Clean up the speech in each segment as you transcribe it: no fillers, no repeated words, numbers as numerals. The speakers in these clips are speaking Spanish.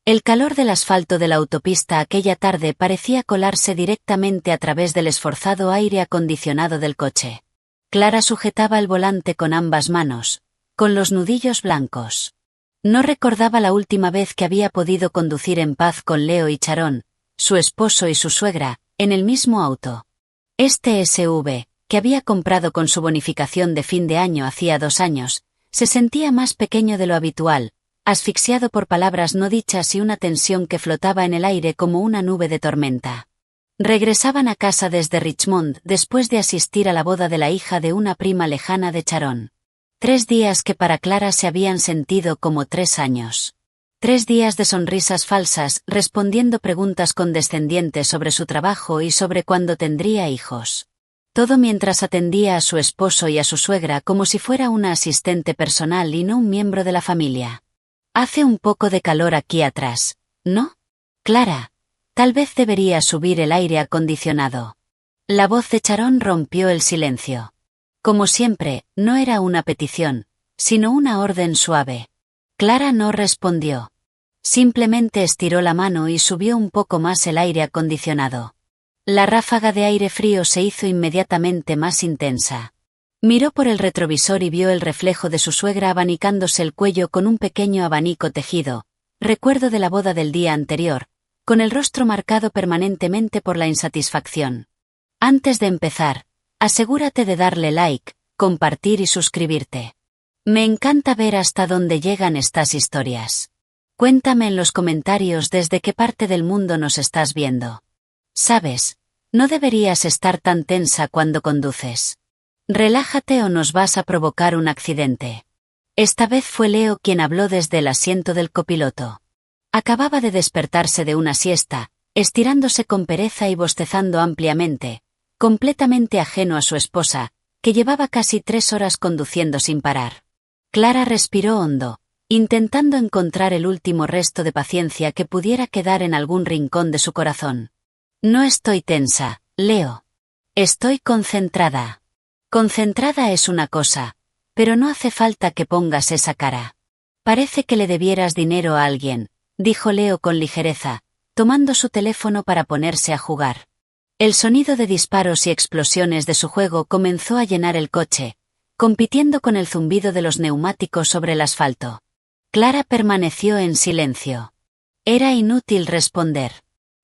El calor del asfalto de la autopista aquella tarde parecía colarse directamente a través del esforzado aire acondicionado del coche. Clara sujetaba el volante con ambas manos, con los nudillos blancos. No recordaba la última vez que había podido conducir en paz con Leo y Charón, su esposo y su suegra, en el mismo auto. Este SUV, que había comprado con su bonificación de fin de año hacía 2 años, se sentía más pequeño de lo habitual, asfixiado por palabras no dichas y una tensión que flotaba en el aire como una nube de tormenta. Regresaban a casa desde Richmond después de asistir a la boda de la hija de una prima lejana de Charón. 3 días que para Clara se habían sentido como 3 años. 3 días de sonrisas falsas, respondiendo preguntas condescendientes sobre su trabajo y sobre cuándo tendría hijos. Todo mientras atendía a su esposo y a su suegra como si fuera una asistente personal y no un miembro de la familia. Hace un poco de calor aquí atrás, ¿no? Clara, tal vez debería subir el aire acondicionado. La voz de Charón rompió el silencio. Como siempre, no era una petición, sino una orden suave. Clara no respondió. Simplemente estiró la mano y subió un poco más el aire acondicionado. La ráfaga de aire frío se hizo inmediatamente más intensa. Miró por el retrovisor y vio el reflejo de su suegra abanicándose el cuello con un pequeño abanico tejido, recuerdo de la boda del día anterior, con el rostro marcado permanentemente por la insatisfacción. Antes de empezar, asegúrate de darle like, compartir y suscribirte. Me encanta ver hasta dónde llegan estas historias. Cuéntame en los comentarios desde qué parte del mundo nos estás viendo. Sabes, no deberías estar tan tensa cuando conduces. Relájate o nos vas a provocar un accidente. Esta vez fue Leo quien habló desde el asiento del copiloto. Acababa de despertarse de una siesta, estirándose con pereza y bostezando ampliamente, completamente ajeno a su esposa, que llevaba casi 3 horas conduciendo sin parar. Clara respiró hondo, intentando encontrar el último resto de paciencia que pudiera quedar en algún rincón de su corazón. No estoy tensa, Leo. Estoy concentrada. Concentrada es una cosa, pero no hace falta que pongas esa cara. Parece que le debieras dinero a alguien, dijo Leo con ligereza, tomando su teléfono para ponerse a jugar. El sonido de disparos y explosiones de su juego comenzó a llenar el coche, compitiendo con el zumbido de los neumáticos sobre el asfalto. Clara permaneció en silencio. Era inútil responder.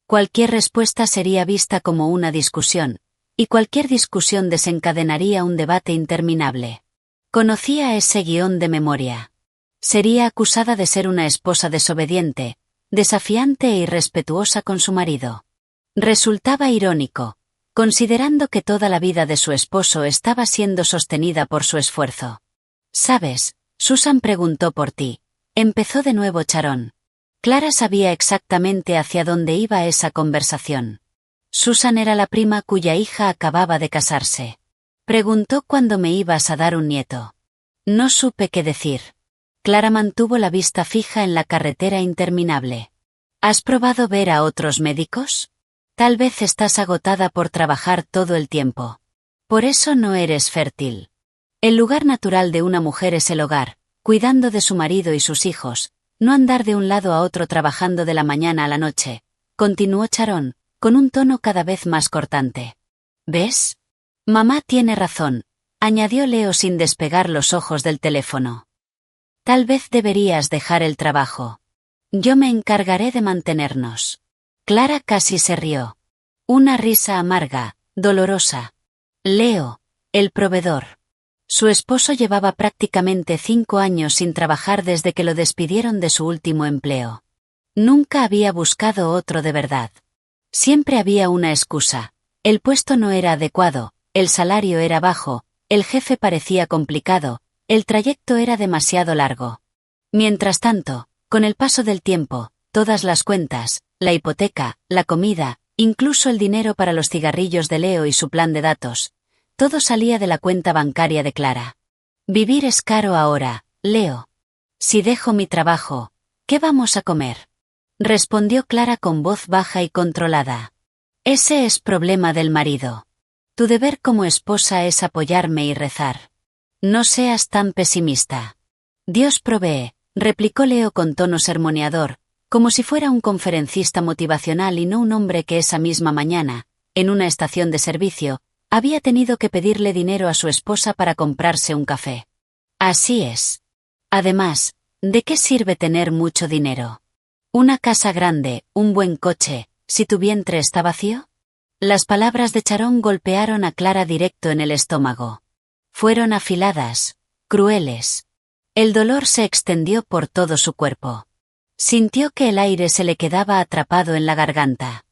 Cualquier respuesta sería vista como una discusión, y cualquier discusión desencadenaría un debate interminable. Conocía ese guión de memoria. Sería acusada de ser una esposa desobediente, desafiante e irrespetuosa con su marido. Resultaba irónico, considerando que toda la vida de su esposo estaba siendo sostenida por su esfuerzo. ¿Sabes? Susan preguntó por ti. Empezó de nuevo Charón. Clara sabía exactamente hacia dónde iba esa conversación. Susan era la prima cuya hija acababa de casarse. Preguntó cuándo me ibas a dar un nieto. No supe qué decir. Clara mantuvo la vista fija en la carretera interminable. ¿Has probado ver a otros médicos? Tal vez estás agotada por trabajar todo el tiempo. Por eso no eres fértil. El lugar natural de una mujer es el hogar, cuidando de su marido y sus hijos, no andar de un lado a otro trabajando de la mañana a la noche, continuó Charón, con un tono cada vez más cortante. ¿Ves? Mamá tiene razón, añadió Leo sin despegar los ojos del teléfono. Tal vez deberías dejar el trabajo. Yo me encargaré de mantenernos. Clara casi se rió. Una risa amarga, dolorosa. Leo, el proveedor. Su esposo llevaba prácticamente 5 años sin trabajar desde que lo despidieron de su último empleo. Nunca había buscado otro de verdad. Siempre había una excusa. El puesto no era adecuado, el salario era bajo, el jefe parecía complicado, el trayecto era demasiado largo. Mientras tanto, con el paso del tiempo, todas las cuentas, la hipoteca, la comida, incluso el dinero para los cigarrillos de Leo y su plan de datos, todo salía de la cuenta bancaria de Clara. Vivir es caro ahora, Leo. Si dejo mi trabajo, ¿qué vamos a comer? Respondió Clara con voz baja y controlada. Ese es problema del marido. Tu deber como esposa es apoyarme y rezar. No seas tan pesimista. Dios provee, replicó Leo con tono sermoneador, como si fuera un conferencista motivacional y no un hombre que esa misma mañana, en una estación de servicio, había tenido que pedirle dinero a su esposa para comprarse un café. Así es. Además, ¿de qué sirve tener mucho dinero? Una casa grande, un buen coche, si tu vientre está vacío. Las palabras de Sharon golpearon a Clara directo en el estómago. Fueron afiladas, crueles. El dolor se extendió por todo su cuerpo. Sintió que el aire se le quedaba atrapado en la garganta.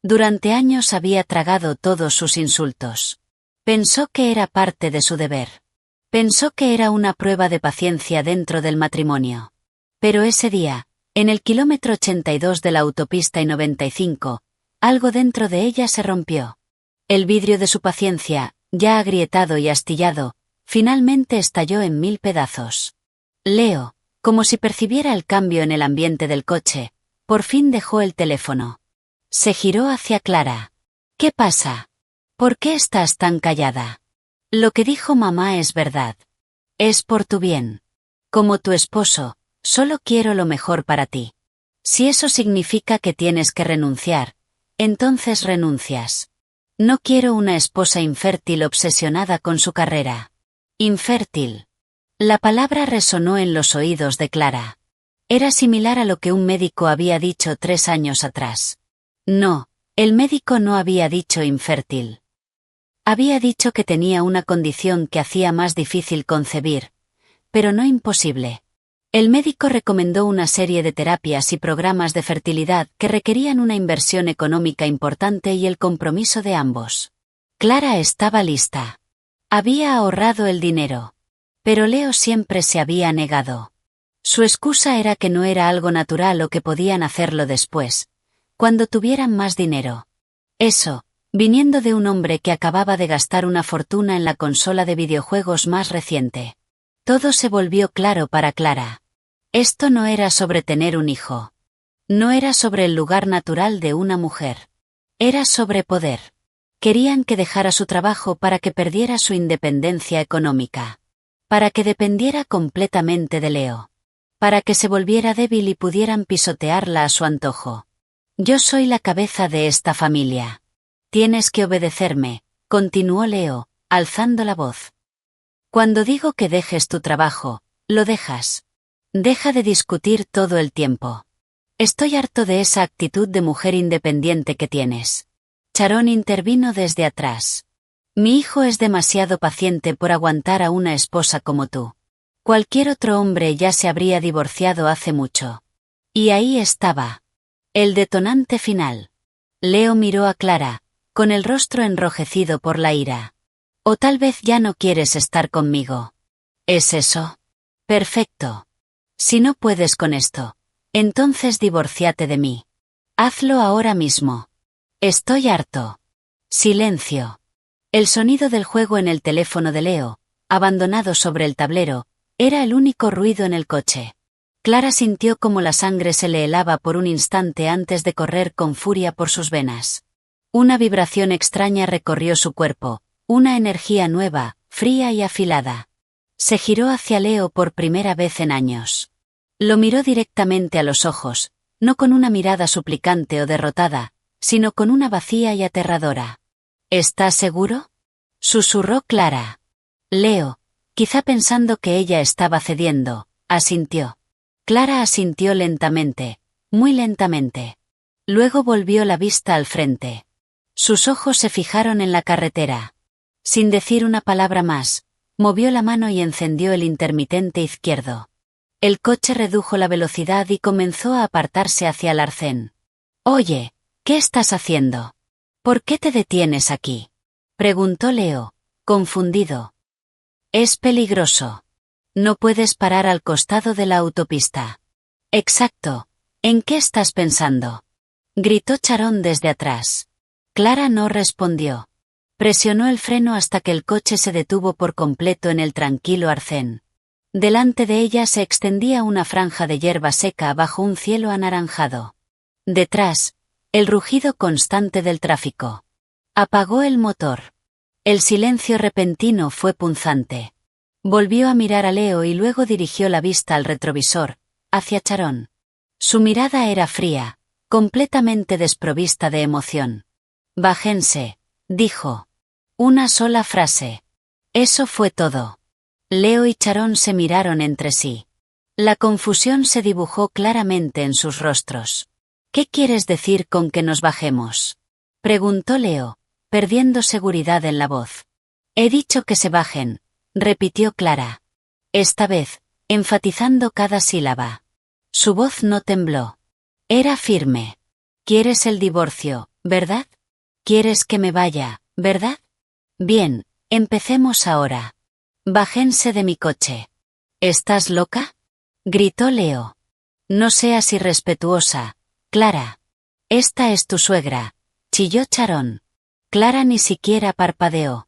Durante años había tragado todos sus insultos. Pensó que era parte de su deber. Pensó que era una prueba de paciencia dentro del matrimonio. Pero ese día, en el kilómetro 82 de la autopista y 95, algo dentro de ella se rompió. El vidrio de su paciencia, ya agrietado y astillado, finalmente estalló en 1000 pedazos. Leo, como si percibiera el cambio en el ambiente del coche, por fin dejó el teléfono. Se giró hacia Clara. ¿Qué pasa? ¿Por qué estás tan callada? Lo que dijo mamá es verdad. Es por tu bien. Como tu esposo, solo quiero lo mejor para ti. Si eso significa que tienes que renunciar, entonces renuncias. No quiero una esposa infértil obsesionada con su carrera. Infértil. La palabra resonó en los oídos de Clara. Era similar a lo que un médico había dicho 3 años atrás. No, el médico no había dicho infértil. Había dicho que tenía una condición que hacía más difícil concebir, pero no imposible. El médico recomendó una serie de terapias y programas de fertilidad que requerían una inversión económica importante y el compromiso de ambos. Clara estaba lista. Había ahorrado el dinero. Pero Leo siempre se había negado. Su excusa era que no era algo natural o que podían hacerlo después, cuando tuvieran más dinero. Eso, viniendo de un hombre que acababa de gastar una fortuna en la consola de videojuegos más reciente. Todo se volvió claro para Clara. Esto no era sobre tener un hijo. No era sobre el lugar natural de una mujer. Era sobre poder. Querían que dejara su trabajo para que perdiera su independencia económica. Para que dependiera completamente de Leo. Para que se volviera débil y pudieran pisotearla a su antojo. Yo soy la cabeza de esta familia. Tienes que obedecerme, continuó Leo, alzando la voz. Cuando digo que dejes tu trabajo, lo dejas. Deja de discutir todo el tiempo. Estoy harto de esa actitud de mujer independiente que tienes. Sharon intervino desde atrás. Mi hijo es demasiado paciente por aguantar a una esposa como tú. Cualquier otro hombre ya se habría divorciado hace mucho. Y ahí estaba. El detonante final. Leo miró a Clara, con el rostro enrojecido por la ira. O tal vez ya no quieres estar conmigo. ¿Es eso? Perfecto. Si no puedes con esto, entonces divórciate de mí. Hazlo ahora mismo. Estoy harto. Silencio. El sonido del juego en el teléfono de Leo, abandonado sobre el tablero, era el único ruido en el coche. Clara sintió como la sangre se le helaba por un instante antes de correr con furia por sus venas. Una vibración extraña recorrió su cuerpo, una energía nueva, fría y afilada. Se giró hacia Leo por primera vez en años. Lo miró directamente a los ojos, no con una mirada suplicante o derrotada, sino con una vacía y aterradora. ¿Estás seguro? Susurró Clara. Leo, quizá pensando que ella estaba cediendo, asintió. Clara asintió lentamente, muy lentamente. Luego volvió la vista al frente. Sus ojos se fijaron en la carretera. Sin decir una palabra más, movió la mano y encendió el intermitente izquierdo. El coche redujo la velocidad y comenzó a apartarse hacia el arcén. Oye, ¿qué estás haciendo? ¿Por qué te detienes aquí? Preguntó Leo, confundido. Es peligroso. No puedes parar al costado de la autopista. Exacto. ¿En qué estás pensando? Gritó Sharon desde atrás. Clara no respondió. Presionó el freno hasta que el coche se detuvo por completo en el tranquilo arcén. Delante de ella se extendía una franja de hierba seca bajo un cielo anaranjado. Detrás, el rugido constante del tráfico. Apagó el motor. El silencio repentino fue punzante. Volvió a mirar a Leo y luego dirigió la vista al retrovisor, hacia Sharon. Su mirada era fría, completamente desprovista de emoción. Bájense, dijo. Una sola frase. Eso fue todo. Leo y Sharon se miraron entre sí. La confusión se dibujó claramente en sus rostros. ¿Qué quieres decir con que nos bajemos?, preguntó Leo, perdiendo seguridad en la voz. He dicho que se bajen, repitió Clara. Esta vez, enfatizando cada sílaba. Su voz no tembló. Era firme. ¿Quieres el divorcio, verdad? ¿Quieres que me vaya, verdad? Bien, empecemos ahora. Bájense de mi coche. ¿Estás loca?, gritó Leo. No seas irrespetuosa, Clara. Esta es tu suegra, chilló Sharon. Clara ni siquiera parpadeó.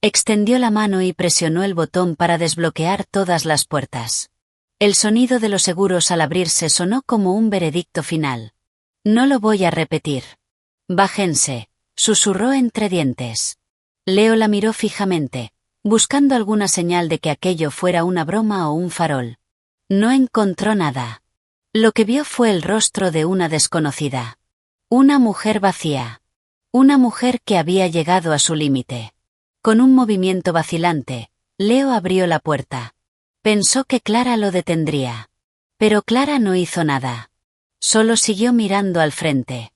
Extendió la mano y presionó el botón para desbloquear todas las puertas. El sonido de los seguros al abrirse sonó como un veredicto final. No lo voy a repetir. Bájense, susurró entre dientes. Leo la miró fijamente, buscando alguna señal de que aquello fuera una broma o un farol. No encontró nada. Lo que vio fue el rostro de una desconocida. Una mujer vacía. Una mujer que había llegado a su límite. Con un movimiento vacilante, Leo abrió la puerta. Pensó que Clara lo detendría. Pero Clara no hizo nada. Solo siguió mirando al frente.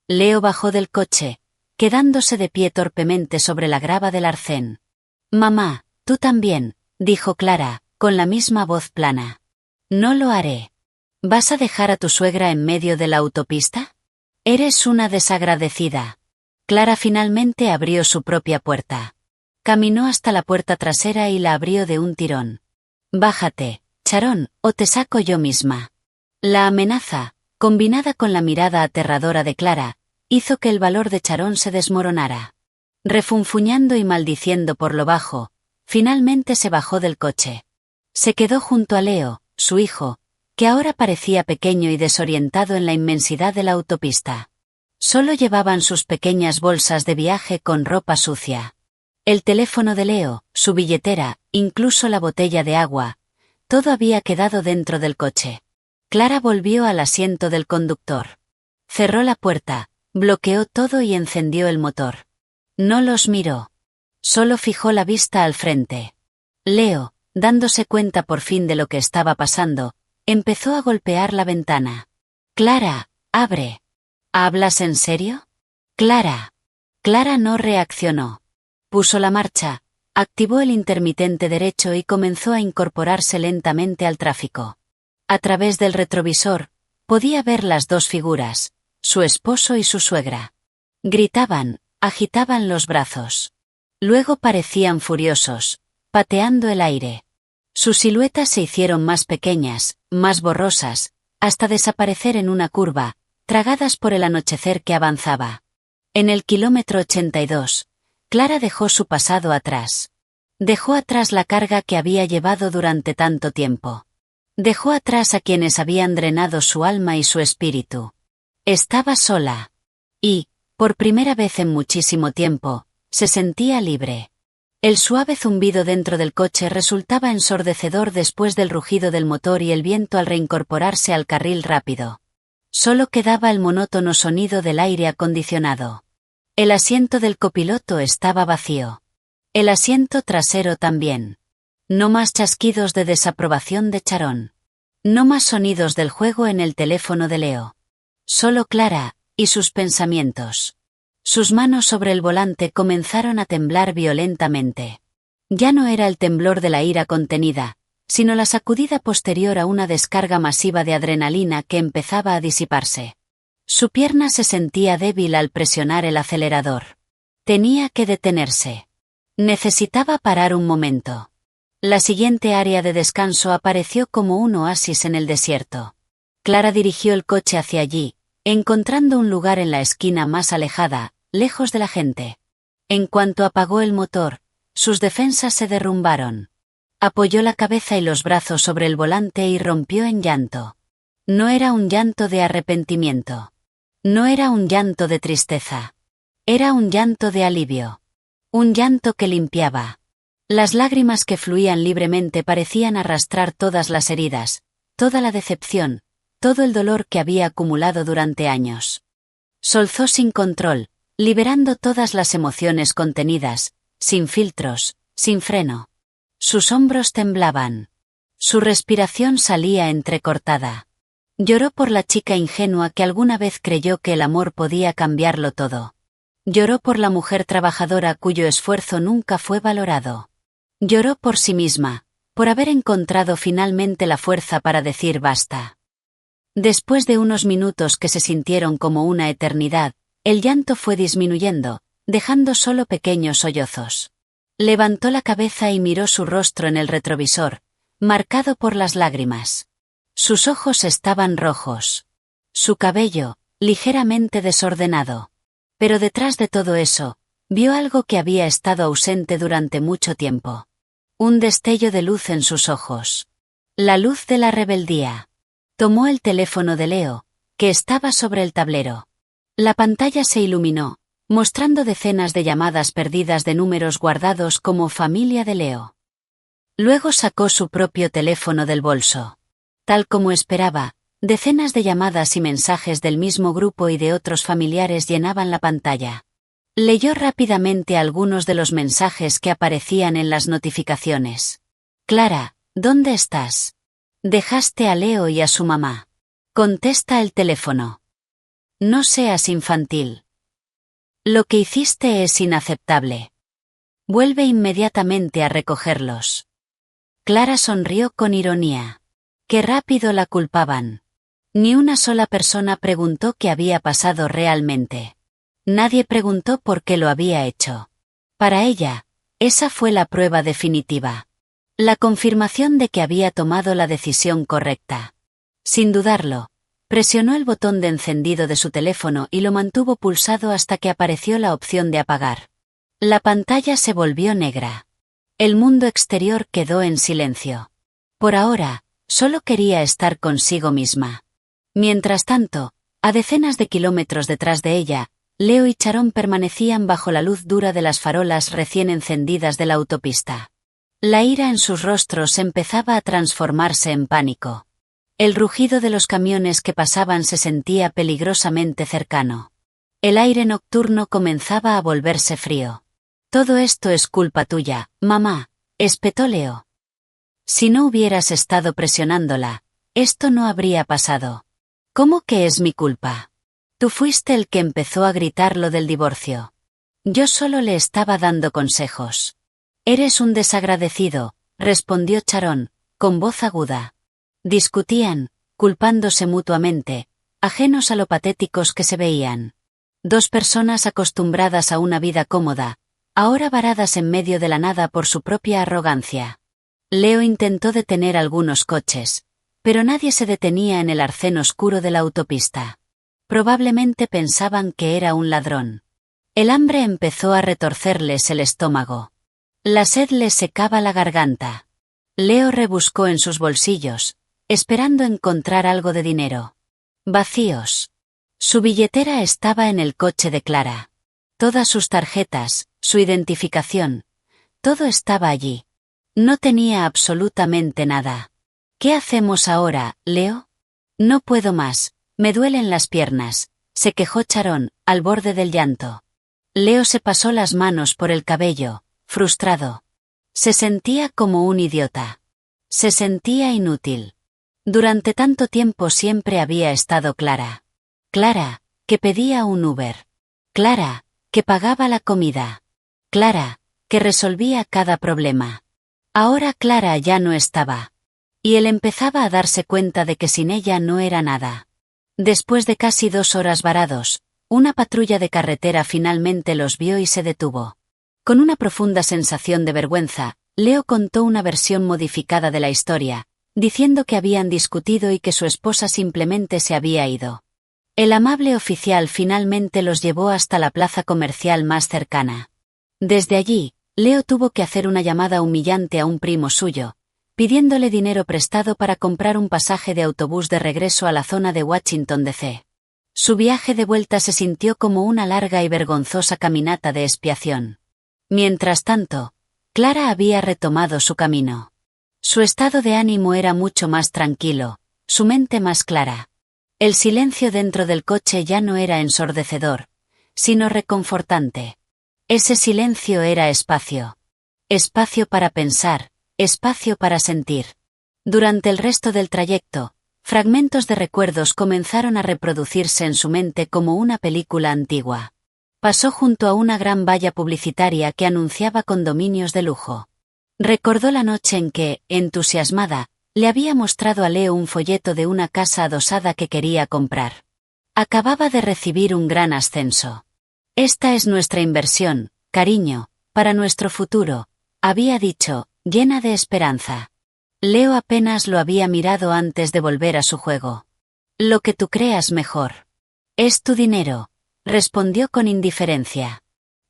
Leo bajó del coche, quedándose de pie torpemente sobre la grava del arcén. Mamá, tú también, dijo Clara, con la misma voz plana. No lo haré. ¿Vas a dejar a tu suegra en medio de la autopista? Eres una desagradecida. Clara finalmente abrió su propia puerta. Caminó hasta la puerta trasera y la abrió de un tirón. Bájate, Sharon, o te saco yo misma. La amenaza, combinada con la mirada aterradora de Clara, hizo que el valor de Sharon se desmoronara. Refunfuñando y maldiciendo por lo bajo, finalmente se bajó del coche. Se quedó junto a Leo, su hijo, que ahora parecía pequeño y desorientado en la inmensidad de la autopista. Solo llevaban sus pequeñas bolsas de viaje con ropa sucia. El teléfono de Leo, su billetera, incluso la botella de agua, todo había quedado dentro del coche. Clara volvió al asiento del conductor. Cerró la puerta, bloqueó todo y encendió el motor. No los miró. Solo fijó la vista al frente. Leo, dándose cuenta por fin de lo que estaba pasando, empezó a golpear la ventana. Clara, abre. ¿Hablas en serio? Clara. Clara no reaccionó. Puso la marcha, activó el intermitente derecho y comenzó a incorporarse lentamente al tráfico. A través del retrovisor, podía ver las dos figuras, su esposo y su suegra. Gritaban, agitaban los brazos. Luego parecían furiosos, pateando el aire. Sus siluetas se hicieron más pequeñas, más borrosas, hasta desaparecer en una curva, tragadas por el anochecer que avanzaba. En el kilómetro 82, Clara dejó su pasado atrás. Dejó atrás la carga que había llevado durante tanto tiempo. Dejó atrás a quienes habían drenado su alma y su espíritu. Estaba sola. Y, por primera vez en muchísimo tiempo, se sentía libre. El suave zumbido dentro del coche resultaba ensordecedor después del rugido del motor y el viento al reincorporarse al carril rápido. Solo quedaba el monótono sonido del aire acondicionado. El asiento del copiloto estaba vacío. El asiento trasero también. No más chasquidos de desaprobación de Sharon. No más sonidos del juego en el teléfono de Leo. Solo Clara, y sus pensamientos. Sus manos sobre el volante comenzaron a temblar violentamente. Ya no era el temblor de la ira contenida, sino la sacudida posterior a una descarga masiva de adrenalina que empezaba a disiparse. Su pierna se sentía débil al presionar el acelerador. Tenía que detenerse. Necesitaba parar un momento. La siguiente área de descanso apareció como un oasis en el desierto. Clara dirigió el coche hacia allí, encontrando un lugar en la esquina más alejada, lejos de la gente. En cuanto apagó el motor, sus defensas se derrumbaron. Apoyó la cabeza y los brazos sobre el volante y rompió en llanto. No era un llanto de arrepentimiento. No era un llanto de tristeza. Era un llanto de alivio. Un llanto que limpiaba. Las lágrimas que fluían libremente parecían arrastrar todas las heridas, toda la decepción, todo el dolor que había acumulado durante años. Solzó sin control, liberando todas las emociones contenidas, sin filtros, sin freno. Sus hombros temblaban. Su respiración salía entrecortada. Lloró por la chica ingenua que alguna vez creyó que el amor podía cambiarlo todo. Lloró por la mujer trabajadora cuyo esfuerzo nunca fue valorado. Lloró por sí misma, por haber encontrado finalmente la fuerza para decir basta. Después de unos minutos que se sintieron como una eternidad, el llanto fue disminuyendo, dejando solo pequeños sollozos. Levantó la cabeza y miró su rostro en el retrovisor, marcado por las lágrimas. Sus ojos estaban rojos. Su cabello, ligeramente desordenado. Pero detrás de todo eso, vio algo que había estado ausente durante mucho tiempo. Un destello de luz en sus ojos. La luz de la rebeldía. Tomó el teléfono de Leo, que estaba sobre el tablero. La pantalla se iluminó, mostrando decenas de llamadas perdidas de números guardados como familia de Leo. Luego sacó su propio teléfono del bolso. Tal como esperaba, decenas de llamadas y mensajes del mismo grupo y de otros familiares llenaban la pantalla. Leyó rápidamente algunos de los mensajes que aparecían en las notificaciones. Clara, ¿dónde estás? Dejaste a Leo y a su mamá. Contesta el teléfono. No seas infantil. Lo que hiciste es inaceptable. Vuelve inmediatamente a recogerlos. Clara sonrió con ironía. Qué rápido la culpaban. Ni una sola persona preguntó qué había pasado realmente. Nadie preguntó por qué lo había hecho. Para ella, esa fue la prueba definitiva. La confirmación de que había tomado la decisión correcta. Sin dudarlo, presionó el botón de encendido de su teléfono y lo mantuvo pulsado hasta que apareció la opción de apagar. La pantalla se volvió negra. El mundo exterior quedó en silencio. Por ahora, solo quería estar consigo misma. Mientras tanto, a decenas de kilómetros detrás de ella, Leo y Sharon permanecían bajo la luz dura de las farolas recién encendidas de la autopista. La ira en sus rostros empezaba a transformarse en pánico. El rugido de los camiones que pasaban se sentía peligrosamente cercano. El aire nocturno comenzaba a volverse frío. Todo esto es culpa tuya, mamá, espetó Leo. Si no hubieras estado presionándola, esto no habría pasado. ¿Cómo que es mi culpa? Tú fuiste el que empezó a gritar lo del divorcio. Yo solo le estaba dando consejos. Eres un desagradecido, respondió Sharon, con voz aguda. Discutían, culpándose mutuamente, ajenos a lo patéticos que se veían. Dos personas acostumbradas a una vida cómoda, ahora varadas en medio de la nada por su propia arrogancia. Leo intentó detener algunos coches, pero nadie se detenía en el arcén oscuro de la autopista. Probablemente pensaban que era un ladrón. El hambre empezó a retorcerles el estómago. La sed les secaba la garganta. Leo rebuscó en sus bolsillos, esperando encontrar algo de dinero. Vacíos. Su billetera estaba en el coche de Clara. Todas sus tarjetas, su identificación, todo estaba allí. No tenía absolutamente nada. ¿Qué hacemos ahora, Leo? No puedo más, me duelen las piernas, se quejó Sharon, al borde del llanto. Leo se pasó las manos por el cabello, frustrado. Se sentía como un idiota. Se sentía inútil. Durante tanto tiempo siempre había estado Clara. Clara, que pedía un Uber. Clara, que pagaba la comida. Clara, que resolvía cada problema. Ahora Clara ya no estaba. Y él empezaba a darse cuenta de que sin ella no era nada. Después de casi 2 horas varados, una patrulla de carretera finalmente los vio y se detuvo. Con una profunda sensación de vergüenza, Leo contó una versión modificada de la historia, diciendo que habían discutido y que su esposa simplemente se había ido. El amable oficial finalmente los llevó hasta la plaza comercial más cercana. Desde allí, Leo tuvo que hacer una llamada humillante a un primo suyo, pidiéndole dinero prestado para comprar un pasaje de autobús de regreso a la zona de Washington, D.C. Su viaje de vuelta se sintió como una larga y vergonzosa caminata de expiación. Mientras tanto, Clara había retomado su camino. Su estado de ánimo era mucho más tranquilo, su mente más clara. El silencio dentro del coche ya no era ensordecedor, sino reconfortante. Ese silencio era espacio. Espacio para pensar, espacio para sentir. Durante el resto del trayecto, fragmentos de recuerdos comenzaron a reproducirse en su mente como una película antigua. Pasó junto a una gran valla publicitaria que anunciaba condominios de lujo. Recordó la noche en que, entusiasmada, le había mostrado a Leo un folleto de una casa adosada que quería comprar. Acababa de recibir un gran ascenso. Esta es nuestra inversión, cariño, para nuestro futuro, había dicho, llena de esperanza. Leo apenas lo había mirado antes de volver a su juego. Lo que tú creas mejor. Es tu dinero, respondió con indiferencia.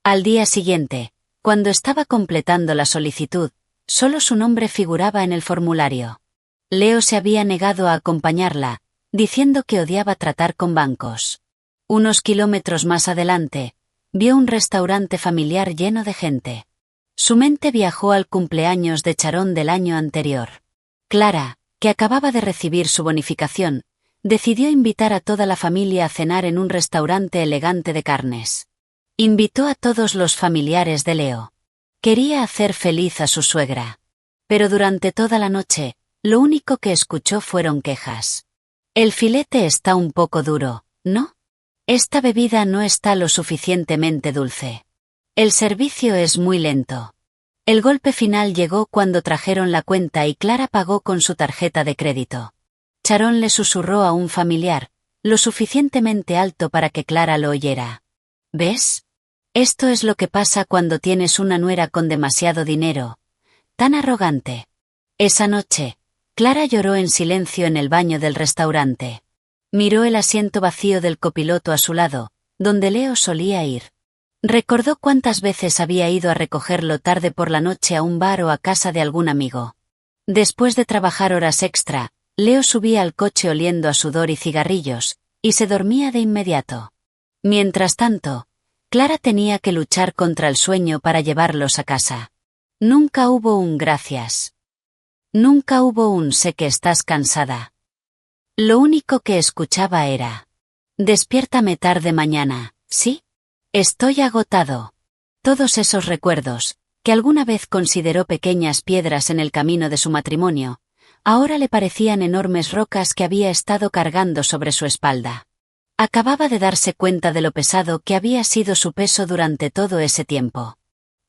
Al día siguiente, cuando estaba completando la solicitud, solo su nombre figuraba en el formulario. Leo se había negado a acompañarla, diciendo que odiaba tratar con bancos. Unos kilómetros más adelante, vio un restaurante familiar lleno de gente. Su mente viajó al cumpleaños de Charón del año anterior. Clara, que acababa de recibir su bonificación, decidió invitar a toda la familia a cenar en un restaurante elegante de carnes. Invitó a todos los familiares de Leo. Quería hacer feliz a su suegra. Pero durante toda la noche, lo único que escuchó fueron quejas. El filete está un poco duro, ¿no? Esta bebida no está lo suficientemente dulce. El servicio es muy lento. El golpe final llegó cuando trajeron la cuenta y Clara pagó con su tarjeta de crédito. Charón le susurró a un familiar, lo suficientemente alto para que Clara lo oyera. ¿Ves? Esto es lo que pasa cuando tienes una nuera con demasiado dinero. Tan arrogante. Esa noche, Clara lloró en silencio en el baño del restaurante. Miró el asiento vacío del copiloto a su lado, donde Leo solía ir. Recordó cuántas veces había ido a recogerlo tarde por la noche a un bar o a casa de algún amigo. Después de trabajar horas extra, Leo subía al coche oliendo a sudor y cigarrillos, y se dormía de inmediato. Mientras tanto, Clara tenía que luchar contra el sueño para llevarlos a casa. Nunca hubo un gracias. Nunca hubo un sé que estás cansada. Lo único que escuchaba era: despiértame tarde mañana, ¿sí? Estoy agotado. Todos esos recuerdos, que alguna vez consideró pequeñas piedras en el camino de su matrimonio, ahora le parecían enormes rocas que había estado cargando sobre su espalda. Acababa de darse cuenta de lo pesado que había sido su peso durante todo ese tiempo.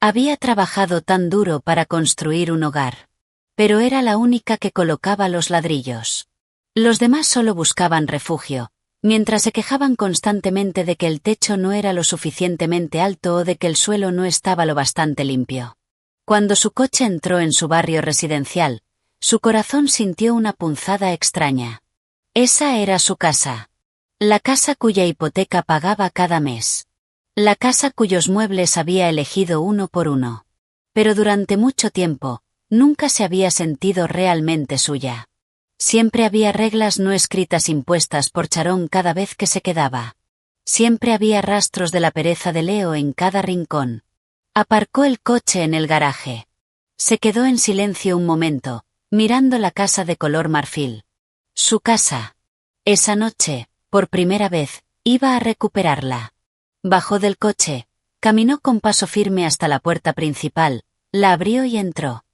Había trabajado tan duro para construir un hogar. Pero era la única que colocaba los ladrillos. Los demás solo buscaban refugio, mientras se quejaban constantemente de que el techo no era lo suficientemente alto o de que el suelo no estaba lo bastante limpio. Cuando su coche entró en su barrio residencial, su corazón sintió una punzada extraña. Esa era su casa. La casa cuya hipoteca pagaba cada mes. La casa cuyos muebles había elegido uno por uno. Pero durante mucho tiempo, nunca se había sentido realmente suya. Siempre había reglas no escritas impuestas por Charón cada vez que se quedaba. Siempre había rastros de la pereza de Leo en cada rincón. Aparcó el coche en el garaje. Se quedó en silencio un momento, mirando la casa de color marfil. Su casa. Esa noche, por primera vez, iba a recuperarla. Bajó del coche, caminó con paso firme hasta la puerta principal, la abrió y entró.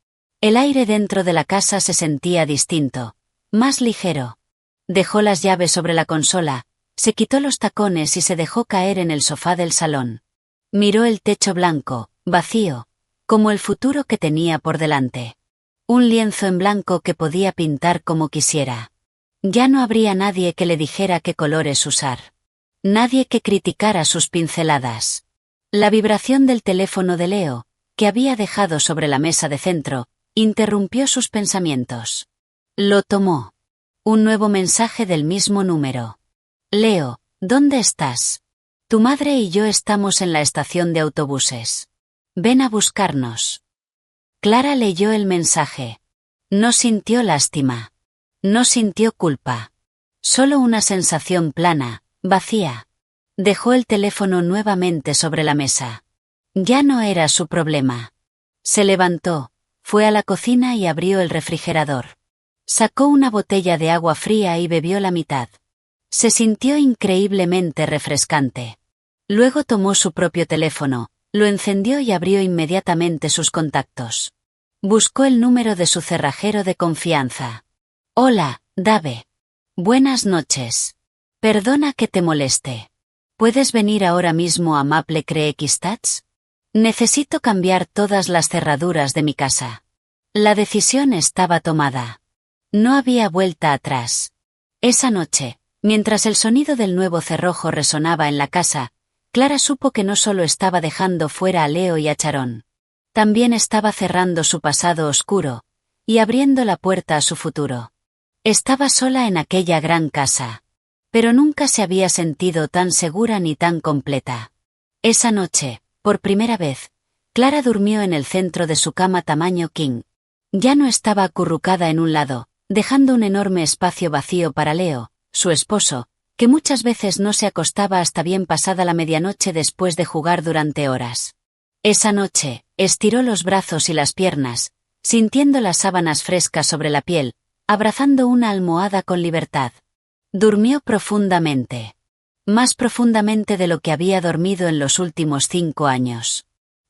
El aire dentro de la casa se sentía distinto, más ligero. Dejó las llaves sobre la consola, se quitó los tacones y se dejó caer en el sofá del salón. Miró el techo blanco, vacío, como el futuro que tenía por delante. Un lienzo en blanco que podía pintar como quisiera. Ya no habría nadie que le dijera qué colores usar. Nadie que criticara sus pinceladas. La vibración del teléfono de Leo, que había dejado sobre la mesa de centro, interrumpió sus pensamientos. Lo tomó. Un nuevo mensaje del mismo número. Leo, ¿dónde estás? Tu madre y yo estamos en la estación de autobuses. Ven a buscarnos. Clara leyó el mensaje. No sintió lástima. No sintió culpa. Solo una sensación plana, vacía. Dejó el teléfono nuevamente sobre la mesa. Ya no era su problema. Se levantó, fue a la cocina y abrió el refrigerador. Sacó una botella de agua fría y bebió la mitad. Se sintió increíblemente refrescante. Luego tomó su propio teléfono, lo encendió y abrió inmediatamente sus contactos. Buscó el número de su cerrajero de confianza. Hola, Dave. Buenas noches. Perdona que te moleste. ¿Puedes venir ahora mismo a Maple Creek Estates? Necesito cambiar todas las cerraduras de mi casa. La decisión estaba tomada. No había vuelta atrás. Esa noche, mientras el sonido del nuevo cerrojo resonaba en la casa, Clara supo que no solo estaba dejando fuera a Leo y a Sharon. También estaba cerrando su pasado oscuro y abriendo la puerta a su futuro. Estaba sola en aquella gran casa. Pero nunca se había sentido tan segura ni tan completa. Esa noche, por primera vez, Clara durmió en el centro de su cama tamaño king. Ya no estaba acurrucada en un lado, dejando un enorme espacio vacío para Leo, su esposo, que muchas veces no se acostaba hasta bien pasada la medianoche después de jugar durante horas. Esa noche, estiró los brazos y las piernas, sintiendo las sábanas frescas sobre la piel, abrazando una almohada con libertad. Durmió profundamente. Más profundamente de lo que había dormido en los últimos 5 años.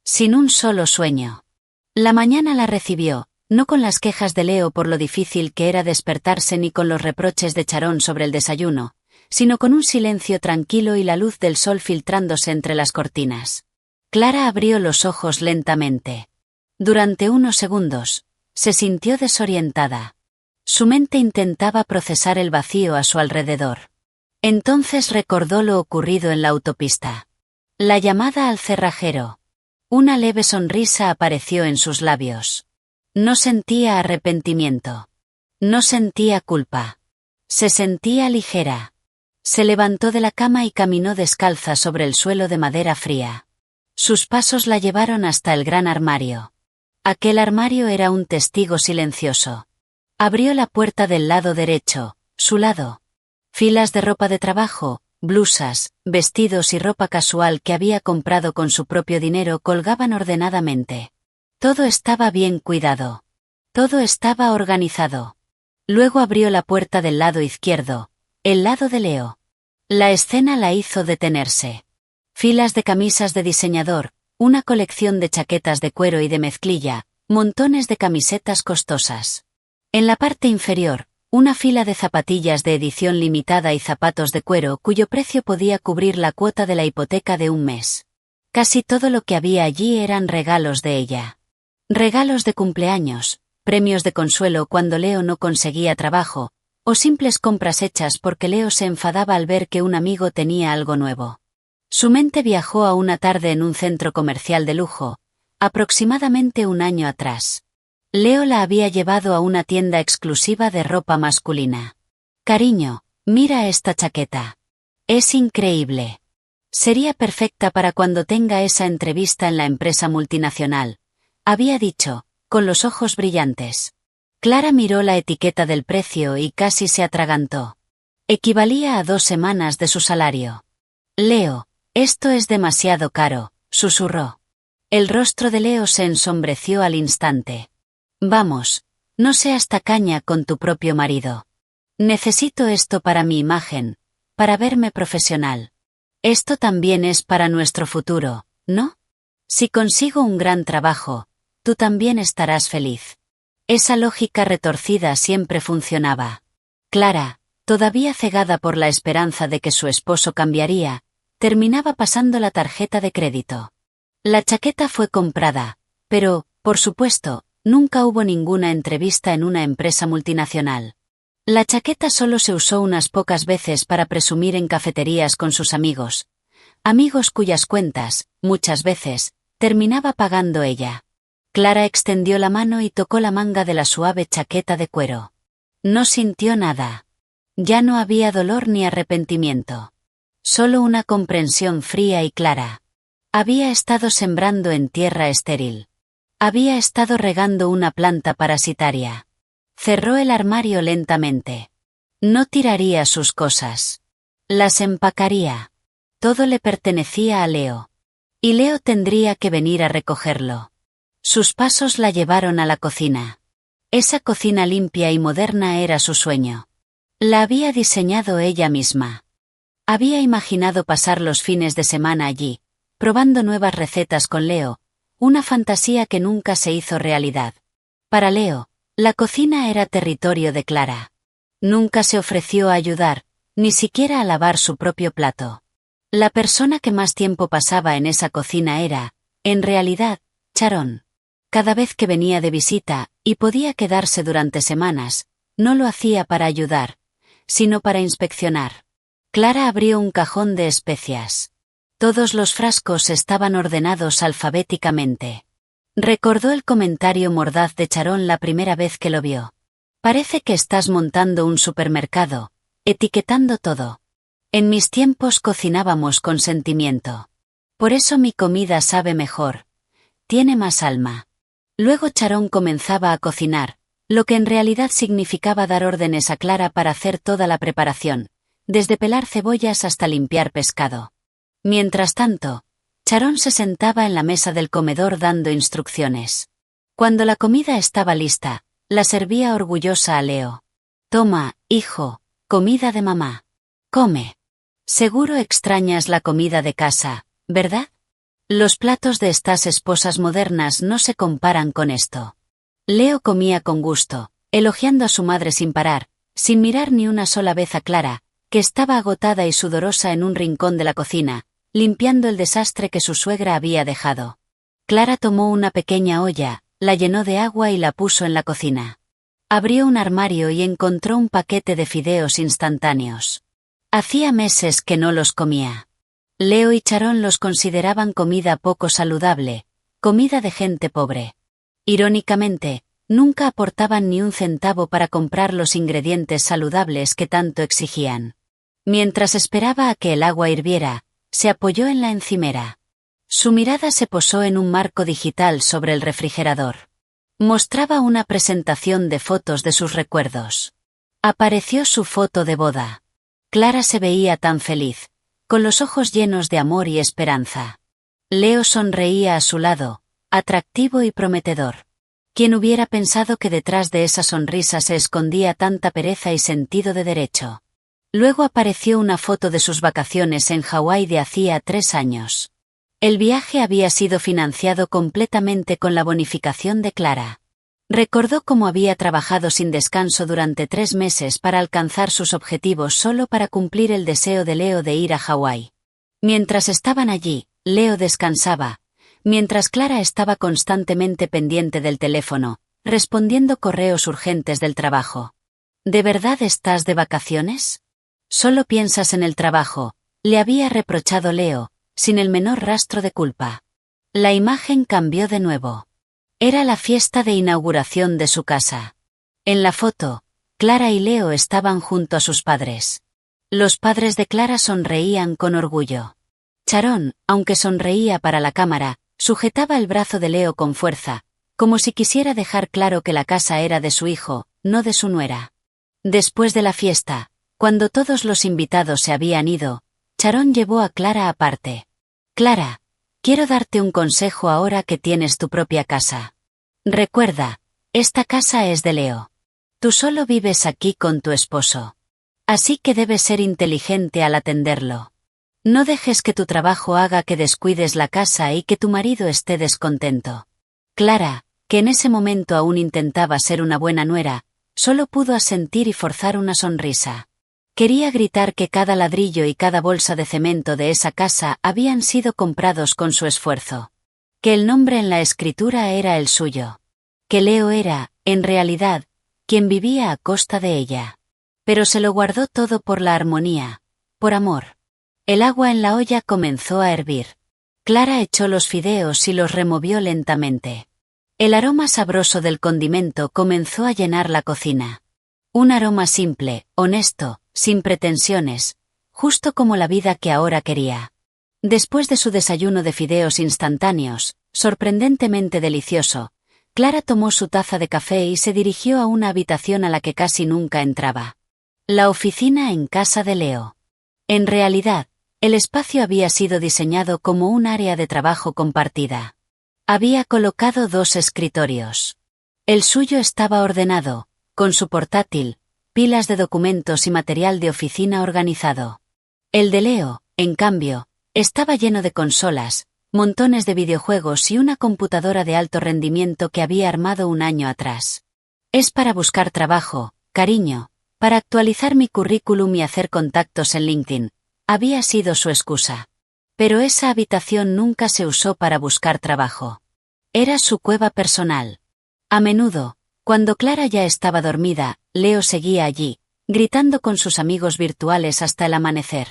Sin un solo sueño. La mañana la recibió, no con las quejas de Leo por lo difícil que era despertarse ni con los reproches de Sharon sobre el desayuno, sino con un silencio tranquilo y la luz del sol filtrándose entre las cortinas. Clara abrió los ojos lentamente. Durante unos segundos, se sintió desorientada. Su mente intentaba procesar el vacío a su alrededor. Entonces recordó lo ocurrido en la autopista. La llamada al cerrajero. Una leve sonrisa apareció en sus labios. No sentía arrepentimiento. No sentía culpa. Se sentía ligera. Se levantó de la cama y caminó descalza sobre el suelo de madera fría. Sus pasos la llevaron hasta el gran armario. Aquel armario era un testigo silencioso. Abrió la puerta del lado derecho, su lado. Filas de ropa de trabajo, blusas, vestidos y ropa casual que había comprado con su propio dinero colgaban ordenadamente. Todo estaba bien cuidado. Todo estaba organizado. Luego abrió la puerta del lado izquierdo, el lado de Leo. La escena la hizo detenerse. Filas de camisas de diseñador, una colección de chaquetas de cuero y de mezclilla, montones de camisetas costosas. En la parte inferior, una fila de zapatillas de edición limitada y zapatos de cuero cuyo precio podía cubrir la cuota de la hipoteca de un mes. Casi todo lo que había allí eran regalos de ella. Regalos de cumpleaños, premios de consuelo cuando Leo no conseguía trabajo, o simples compras hechas porque Leo se enfadaba al ver que un amigo tenía algo nuevo. Su mente viajó a una tarde en un centro comercial de lujo, aproximadamente un año atrás. Leo la había llevado a una tienda exclusiva de ropa masculina. Cariño, mira esta chaqueta. Es increíble. Sería perfecta para cuando tenga esa entrevista en la empresa multinacional, había dicho, con los ojos brillantes. Clara miró la etiqueta del precio y casi se atragantó. Equivalía a 2 semanas de su salario. Leo, esto es demasiado caro, susurró. El rostro de Leo se ensombreció al instante. Vamos, no seas tacaña con tu propio marido. Necesito esto para mi imagen, para verme profesional. Esto también es para nuestro futuro, ¿no? Si consigo un gran trabajo, tú también estarás feliz. Esa lógica retorcida siempre funcionaba. Clara, todavía cegada por la esperanza de que su esposo cambiaría, terminaba pasando la tarjeta de crédito. La chaqueta fue comprada, pero, por supuesto, nunca hubo ninguna entrevista en una empresa multinacional. La chaqueta solo se usó unas pocas veces para presumir en cafeterías con sus amigos. Amigos cuyas cuentas, muchas veces, terminaba pagando ella. Clara extendió la mano y tocó la manga de la suave chaqueta de cuero. No sintió nada. Ya no había dolor ni arrepentimiento. Solo una comprensión fría y clara. Había estado sembrando en tierra estéril. Había estado regando una planta parasitaria. Cerró el armario lentamente. No tiraría sus cosas. Las empacaría. Todo le pertenecía a Leo. Y Leo tendría que venir a recogerlo. Sus pasos la llevaron a la cocina. Esa cocina limpia y moderna era su sueño. La había diseñado ella misma. Había imaginado pasar los fines de semana allí, probando nuevas recetas con Leo, una fantasía que nunca se hizo realidad. Para Leo, la cocina era territorio de Clara. Nunca se ofreció a ayudar, ni siquiera a lavar su propio plato. La persona que más tiempo pasaba en esa cocina era, en realidad, Sharon. Cada vez que venía de visita, y podía quedarse durante semanas, no lo hacía para ayudar, sino para inspeccionar. Clara abrió un cajón de especias. Todos los frascos estaban ordenados alfabéticamente. Recordó el comentario mordaz de Sharon la primera vez que lo vio. Parece que estás montando un supermercado, etiquetando todo. En mis tiempos cocinábamos con sentimiento. Por eso mi comida sabe mejor. Tiene más alma. Luego Sharon comenzaba a cocinar, lo que en realidad significaba dar órdenes a Clara para hacer toda la preparación, desde pelar cebollas hasta limpiar pescado. Mientras tanto, Sharon se sentaba en la mesa del comedor dando instrucciones. Cuando la comida estaba lista, la servía orgullosa a Leo. Toma, hijo, comida de mamá. Come. Seguro extrañas la comida de casa, ¿verdad? Los platos de estas esposas modernas no se comparan con esto. Leo comía con gusto, elogiando a su madre sin parar, sin mirar ni una sola vez a Clara, que estaba agotada y sudorosa en un rincón de la cocina, limpiando el desastre que su suegra había dejado. Clara tomó una pequeña olla, la llenó de agua y la puso en la cocina. Abrió un armario y encontró un paquete de fideos instantáneos. Hacía meses que no los comía. Leo y Sharon los consideraban comida poco saludable, comida de gente pobre. Irónicamente, nunca aportaban ni un centavo para comprar los ingredientes saludables que tanto exigían. Mientras esperaba a que el agua hirviera, se apoyó en la encimera. Su mirada se posó en un marco digital sobre el refrigerador. Mostraba una presentación de fotos de sus recuerdos. Apareció su foto de boda. Clara se veía tan feliz, con los ojos llenos de amor y esperanza. Leo sonreía a su lado, atractivo y prometedor. ¿Quién hubiera pensado que detrás de esa sonrisa se escondía tanta pereza y sentido de derecho? Luego apareció una foto de sus vacaciones en Hawái de hacía 3 años. El viaje había sido financiado completamente con la bonificación de Clara. Recordó cómo había trabajado sin descanso durante 3 meses para alcanzar sus objetivos solo para cumplir el deseo de Leo de ir a Hawái. Mientras estaban allí, Leo descansaba, mientras Clara estaba constantemente pendiente del teléfono, respondiendo correos urgentes del trabajo. ¿De verdad estás de vacaciones? Solo piensas en el trabajo, le había reprochado Leo, sin el menor rastro de culpa. La imagen cambió de nuevo. Era la fiesta de inauguración de su casa. En la foto, Clara y Leo estaban junto a sus padres. Los padres de Clara sonreían con orgullo. Sharon, aunque sonreía para la cámara, sujetaba el brazo de Leo con fuerza, como si quisiera dejar claro que la casa era de su hijo, no de su nuera. Después de la fiesta, cuando todos los invitados se habían ido, Sharon llevó a Clara aparte. Clara, quiero darte un consejo ahora que tienes tu propia casa. Recuerda, esta casa es de Leo. Tú solo vives aquí con tu esposo. Así que debes ser inteligente al atenderlo. No dejes que tu trabajo haga que descuides la casa y que tu marido esté descontento. Clara, que en ese momento aún intentaba ser una buena nuera, solo pudo asentir y forzar una sonrisa. Quería gritar que cada ladrillo y cada bolsa de cemento de esa casa habían sido comprados con su esfuerzo. Que el nombre en la escritura era el suyo. Que Leo era, en realidad, quien vivía a costa de ella. Pero se lo guardó todo por la armonía, por amor. El agua en la olla comenzó a hervir. Clara echó los fideos y los removió lentamente. El aroma sabroso del condimento comenzó a llenar la cocina. Un aroma simple, honesto, sin pretensiones, justo como la vida que ahora quería. Después de su desayuno de fideos instantáneos, sorprendentemente delicioso, Clara tomó su taza de café y se dirigió a una habitación a la que casi nunca entraba. La oficina en casa de Leo. En realidad, el espacio había sido diseñado como un área de trabajo compartida. Había colocado 2 escritorios. El suyo estaba ordenado, con su portátil, pilas de documentos y material de oficina organizado. El de Leo, en cambio, estaba lleno de consolas, montones de videojuegos y una computadora de alto rendimiento que había armado un año atrás. Es para buscar trabajo, cariño, para actualizar mi currículum y hacer contactos en LinkedIn, había sido su excusa. Pero esa habitación nunca se usó para buscar trabajo. Era su cueva personal. A menudo, cuando Clara ya estaba dormida, Leo seguía allí, gritando con sus amigos virtuales hasta el amanecer.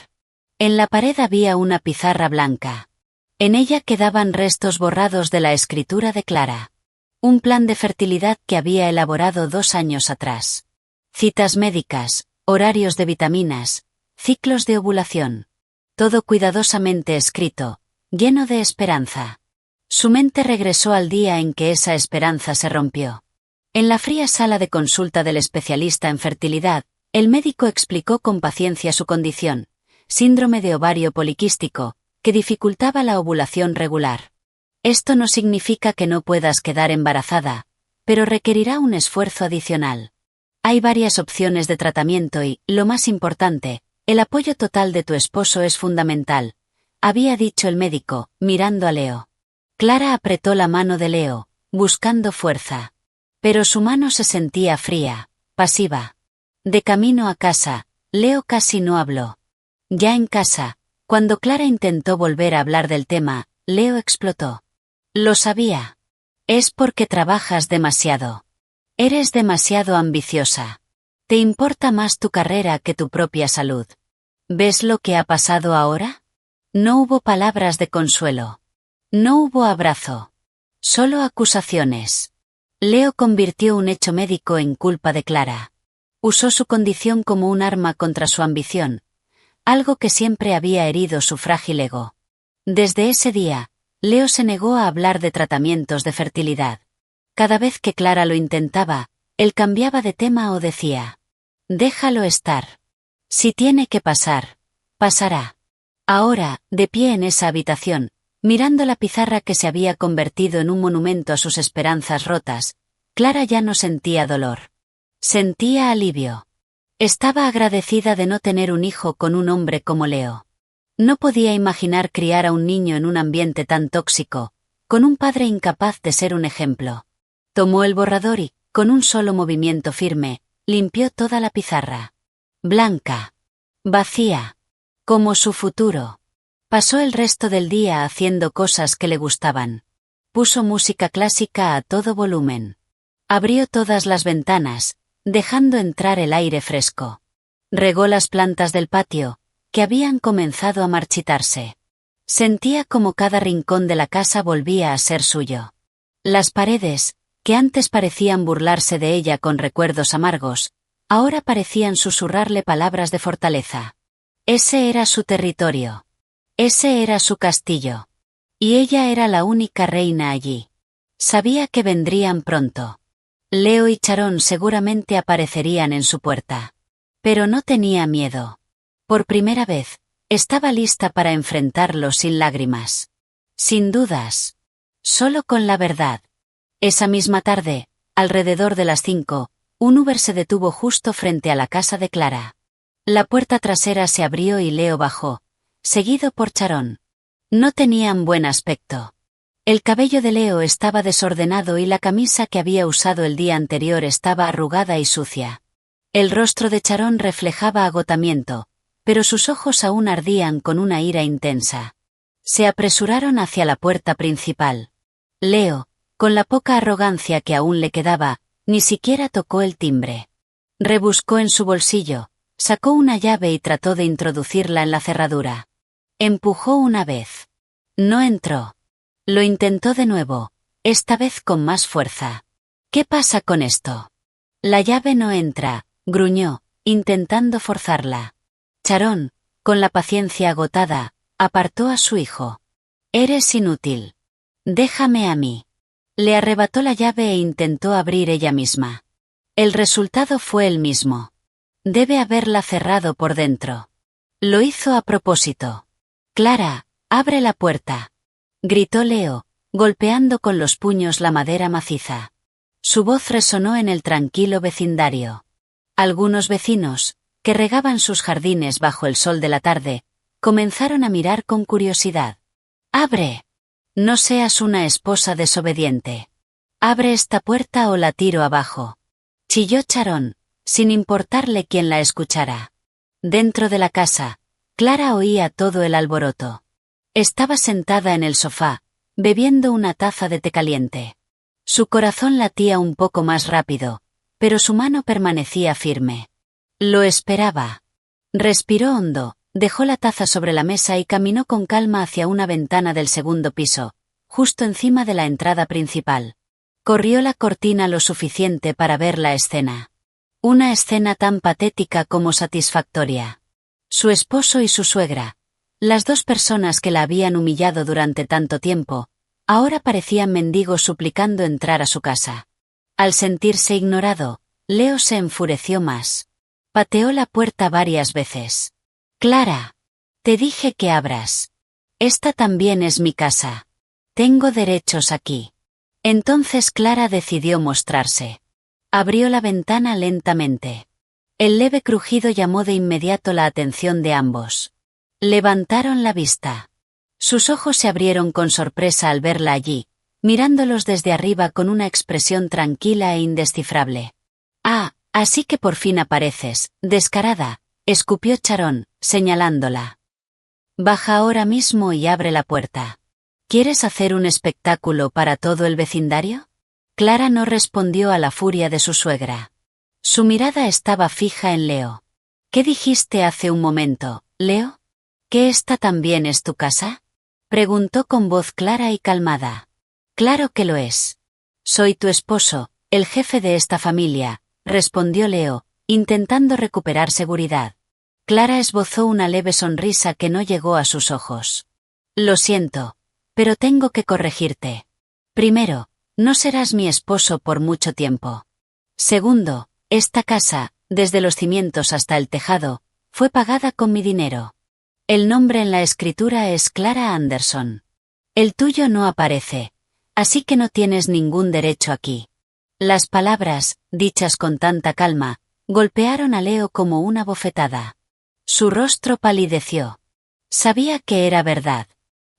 En la pared había una pizarra blanca. En ella quedaban restos borrados de la escritura de Clara. Un plan de fertilidad que había elaborado 2 años atrás. Citas médicas, horarios de vitaminas, ciclos de ovulación. Todo cuidadosamente escrito, lleno de esperanza. Su mente regresó al día en que esa esperanza se rompió. En la fría sala de consulta del especialista en fertilidad, el médico explicó con paciencia su condición, síndrome de ovario poliquístico, que dificultaba la ovulación regular. Esto no significa que no puedas quedar embarazada, pero requerirá un esfuerzo adicional. Hay varias opciones de tratamiento y, lo más importante, el apoyo total de tu esposo es fundamental, había dicho el médico, mirando a Leo. Clara apretó la mano de Leo, buscando fuerza. Pero su mano se sentía fría, pasiva. De camino a casa, Leo casi no habló. Ya en casa, cuando Clara intentó volver a hablar del tema, Leo explotó. Lo sabía. Es porque trabajas demasiado. Eres demasiado ambiciosa. Te importa más tu carrera que tu propia salud. ¿Ves lo que ha pasado ahora? No hubo palabras de consuelo. No hubo abrazo. Solo acusaciones. Leo convirtió un hecho médico en culpa de Clara. Usó su condición como un arma contra su ambición, algo que siempre había herido su frágil ego. Desde ese día, Leo se negó a hablar de tratamientos de fertilidad. Cada vez que Clara lo intentaba, él cambiaba de tema o decía: déjalo estar. Si tiene que pasar, pasará. Ahora, de pie en esa habitación, mirando la pizarra que se había convertido en un monumento a sus esperanzas rotas, Clara ya no sentía dolor. Sentía alivio. Estaba agradecida de no tener un hijo con un hombre como Leo. No podía imaginar criar a un niño en un ambiente tan tóxico, con un padre incapaz de ser un ejemplo. Tomó el borrador y, con un solo movimiento firme, limpió toda la pizarra. Blanca. Vacía. Como su futuro. Pasó el resto del día haciendo cosas que le gustaban. Puso música clásica a todo volumen. Abrió todas las ventanas, dejando entrar el aire fresco. Regó las plantas del patio, que habían comenzado a marchitarse. Sentía como cada rincón de la casa volvía a ser suyo. Las paredes, que antes parecían burlarse de ella con recuerdos amargos, ahora parecían susurrarle palabras de fortaleza. Ese era su territorio. Ese era su castillo. Y ella era la única reina allí. Sabía que vendrían pronto. Leo y Sharon seguramente aparecerían en su puerta. Pero no tenía miedo. Por primera vez, estaba lista para enfrentarlo sin lágrimas. Sin dudas. Solo con la verdad. Esa misma tarde, alrededor de las 5, un Uber se detuvo justo frente a la casa de Clara. La puerta trasera se abrió y Leo bajó, seguido por Sharon. No tenían buen aspecto. El cabello de Leo estaba desordenado y la camisa que había usado el día anterior estaba arrugada y sucia. El rostro de Sharon reflejaba agotamiento, pero sus ojos aún ardían con una ira intensa. Se apresuraron hacia la puerta principal. Leo, con la poca arrogancia que aún le quedaba, ni siquiera tocó el timbre. Rebuscó en su bolsillo, sacó una llave y trató de introducirla en la cerradura. Empujó una vez. No entró. Lo intentó de nuevo, esta vez con más fuerza. ¿Qué pasa con esto? La llave no entra, gruñó, intentando forzarla. Sharon, con la paciencia agotada, apartó a su hijo. Eres inútil. Déjame a mí. Le arrebató la llave e intentó abrir ella misma. El resultado fue el mismo. Debe haberla cerrado por dentro. Lo hizo a propósito. Clara, abre la puerta. Gritó Leo, golpeando con los puños la madera maciza. Su voz resonó en el tranquilo vecindario. Algunos vecinos, que regaban sus jardines bajo el sol de la tarde, comenzaron a mirar con curiosidad. «¡Abre! No seas una esposa desobediente. Abre esta puerta o la tiro abajo», chilló Sharon, sin importarle quién la escuchara. Dentro de la casa, Clara oía todo el alboroto. Estaba sentada en el sofá, bebiendo una taza de té caliente. Su corazón latía un poco más rápido, pero su mano permanecía firme. Lo esperaba. Respiró hondo, dejó la taza sobre la mesa y caminó con calma hacia una ventana del segundo piso, justo encima de la entrada principal. Corrió la cortina lo suficiente para ver la escena. Una escena tan patética como satisfactoria. Su esposo y su suegra, las dos personas que la habían humillado durante tanto tiempo, ahora parecían mendigos suplicando entrar a su casa. Al sentirse ignorado, Leo se enfureció más. Pateó la puerta varias veces. «Clara, te dije que abras. Esta también es mi casa. Tengo derechos aquí». Entonces Clara decidió mostrarse. Abrió la ventana lentamente. El leve crujido llamó de inmediato la atención de ambos. Levantaron la vista. Sus ojos se abrieron con sorpresa al verla allí, mirándolos desde arriba con una expresión tranquila e indescifrable. «Ah, así que por fin apareces, descarada», escupió Sharon, señalándola. «Baja ahora mismo y abre la puerta. ¿Quieres hacer un espectáculo para todo el vecindario?» Clara no respondió a la furia de su suegra. Su mirada estaba fija en Leo. «¿Qué dijiste hace un momento, Leo? ¿Que esta también es tu casa?», preguntó con voz clara y calmada. «Claro que lo es. Soy tu esposo, el jefe de esta familia», respondió Leo, intentando recuperar seguridad. Clara esbozó una leve sonrisa que no llegó a sus ojos. «Lo siento, pero tengo que corregirte. Primero, no serás mi esposo por mucho tiempo. Segundo, esta casa, desde los cimientos hasta el tejado, fue pagada con mi dinero. El nombre en la escritura es Clara Anderson. El tuyo no aparece, así que no tienes ningún derecho aquí». Las palabras, dichas con tanta calma, golpearon a Leo como una bofetada. Su rostro palideció. Sabía que era verdad.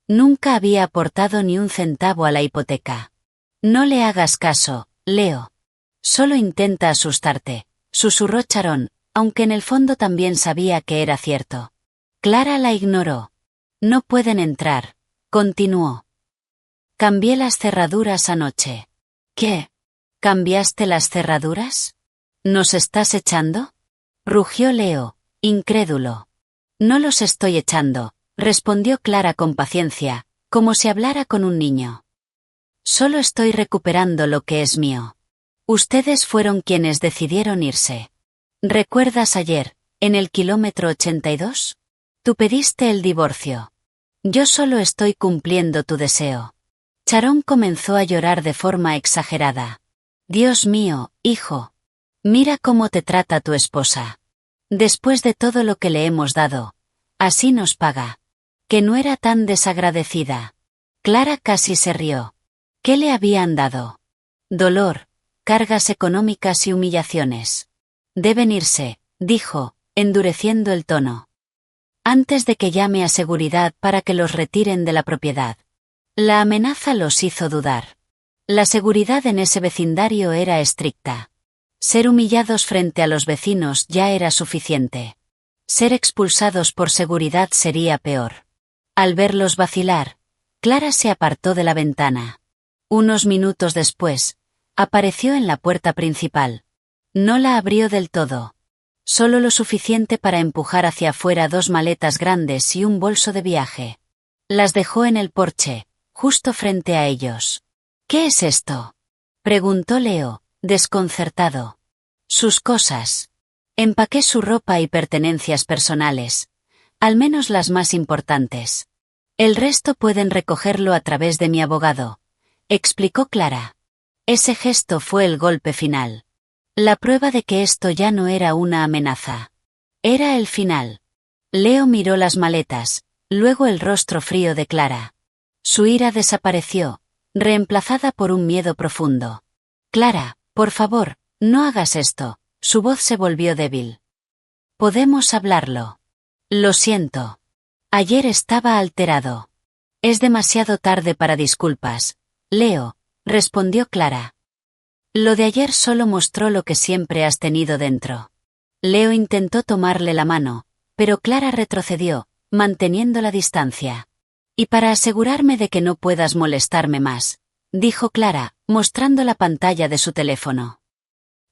Nunca había aportado ni un centavo a la hipoteca. «No le hagas caso, Leo. Solo intenta asustarte», susurró Sharon, aunque en el fondo también sabía que era cierto. Clara la ignoró. «No pueden entrar», continuó. «Cambié las cerraduras anoche». «¿Qué? ¿Cambiaste las cerraduras? ¿Nos estás echando?», rugió Leo, incrédulo. «No los estoy echando», respondió Clara con paciencia, como si hablara con un niño. «Solo estoy recuperando lo que es mío. Ustedes fueron quienes decidieron irse. ¿Recuerdas ayer, en el kilómetro 82? Tú pediste el divorcio. Yo solo estoy cumpliendo tu deseo». Sharon comenzó a llorar de forma exagerada. «Dios mío, hijo. Mira cómo te trata tu esposa. Después de todo lo que le hemos dado, así nos paga. Que no era tan desagradecida». Clara casi se rió. ¿Qué le habían dado? Dolor, cargas económicas y humillaciones. «Deben irse», dijo, endureciendo el tono. «Antes de que llame a seguridad para que los retiren de la propiedad». La amenaza los hizo dudar. La seguridad en ese vecindario era estricta. Ser humillados frente a los vecinos ya era suficiente. Ser expulsados por seguridad sería peor. Al verlos vacilar, Clara se apartó de la ventana. Unos minutos después, apareció en la puerta principal. No la abrió del todo. Solo lo suficiente para empujar hacia afuera dos maletas grandes y un bolso de viaje. Las dejó en el porche, justo frente a ellos. «¿Qué es esto?», preguntó Leo, desconcertado. «Sus cosas. Empaqué su ropa y pertenencias personales, al menos las más importantes. El resto pueden recogerlo a través de mi abogado», explicó Clara. Ese gesto fue el golpe final. La prueba de que esto ya no era una amenaza. Era el final. Leo miró las maletas, luego el rostro frío de Clara. Su ira desapareció, reemplazada por un miedo profundo. Clara, por favor, no hagas esto. Su voz se volvió débil. Podemos hablarlo. Lo siento. Ayer estaba alterado. Es demasiado tarde para disculpas, Leo, respondió Clara. Lo de ayer solo mostró lo que siempre has tenido dentro. Leo intentó tomarle la mano, pero Clara retrocedió, manteniendo la distancia. Y para asegurarme de que no puedas molestarme más, dijo Clara, mostrando la pantalla de su teléfono.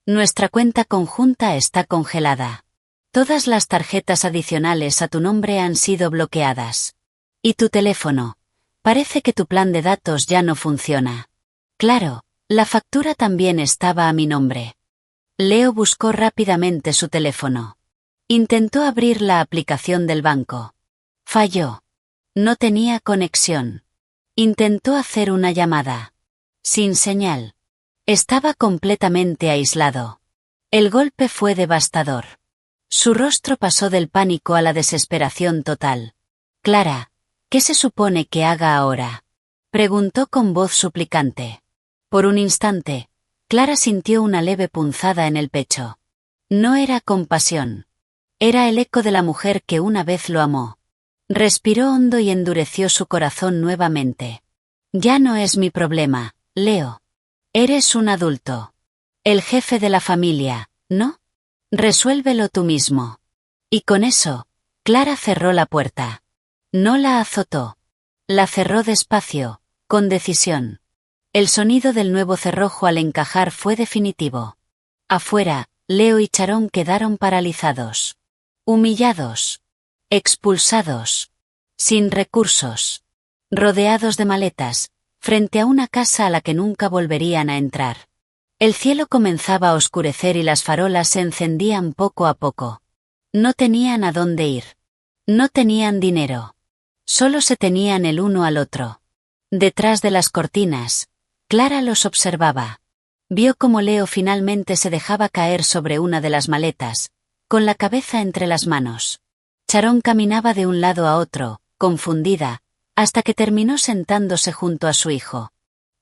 Nuestra cuenta conjunta está congelada. Todas las tarjetas adicionales a tu nombre han sido bloqueadas. Y tu teléfono. Parece que tu plan de datos ya no funciona. Claro, la factura también estaba a mi nombre. Leo buscó rápidamente su teléfono. Intentó abrir la aplicación del banco. Falló. No tenía conexión. Intentó hacer una llamada. Sin señal. Estaba completamente aislado. El golpe fue devastador. Su rostro pasó del pánico a la desesperación total. Clara, ¿qué se supone que haga ahora? Preguntó con voz suplicante. Por un instante, Clara sintió una leve punzada en el pecho. No era compasión. Era el eco de la mujer que una vez lo amó. Respiró hondo y endureció su corazón nuevamente. Ya no es mi problema, Leo. Eres un adulto. El jefe de la familia, ¿no? Resuélvelo tú mismo. Y con eso, Clara cerró la puerta. No la azotó. La cerró despacio, con decisión. El sonido del nuevo cerrojo al encajar fue definitivo. Afuera, Leo y Sharon quedaron paralizados. Humillados. Expulsados. Sin recursos. Rodeados de maletas, frente a una casa a la que nunca volverían a entrar. El cielo comenzaba a oscurecer y las farolas se encendían poco a poco. No tenían a dónde ir. No tenían dinero. Solo se tenían el uno al otro. Detrás de las cortinas, Clara los observaba. Vio cómo Leo finalmente se dejaba caer sobre una de las maletas, con la cabeza entre las manos. Sharon caminaba de un lado a otro, confundida, hasta que terminó sentándose junto a su hijo.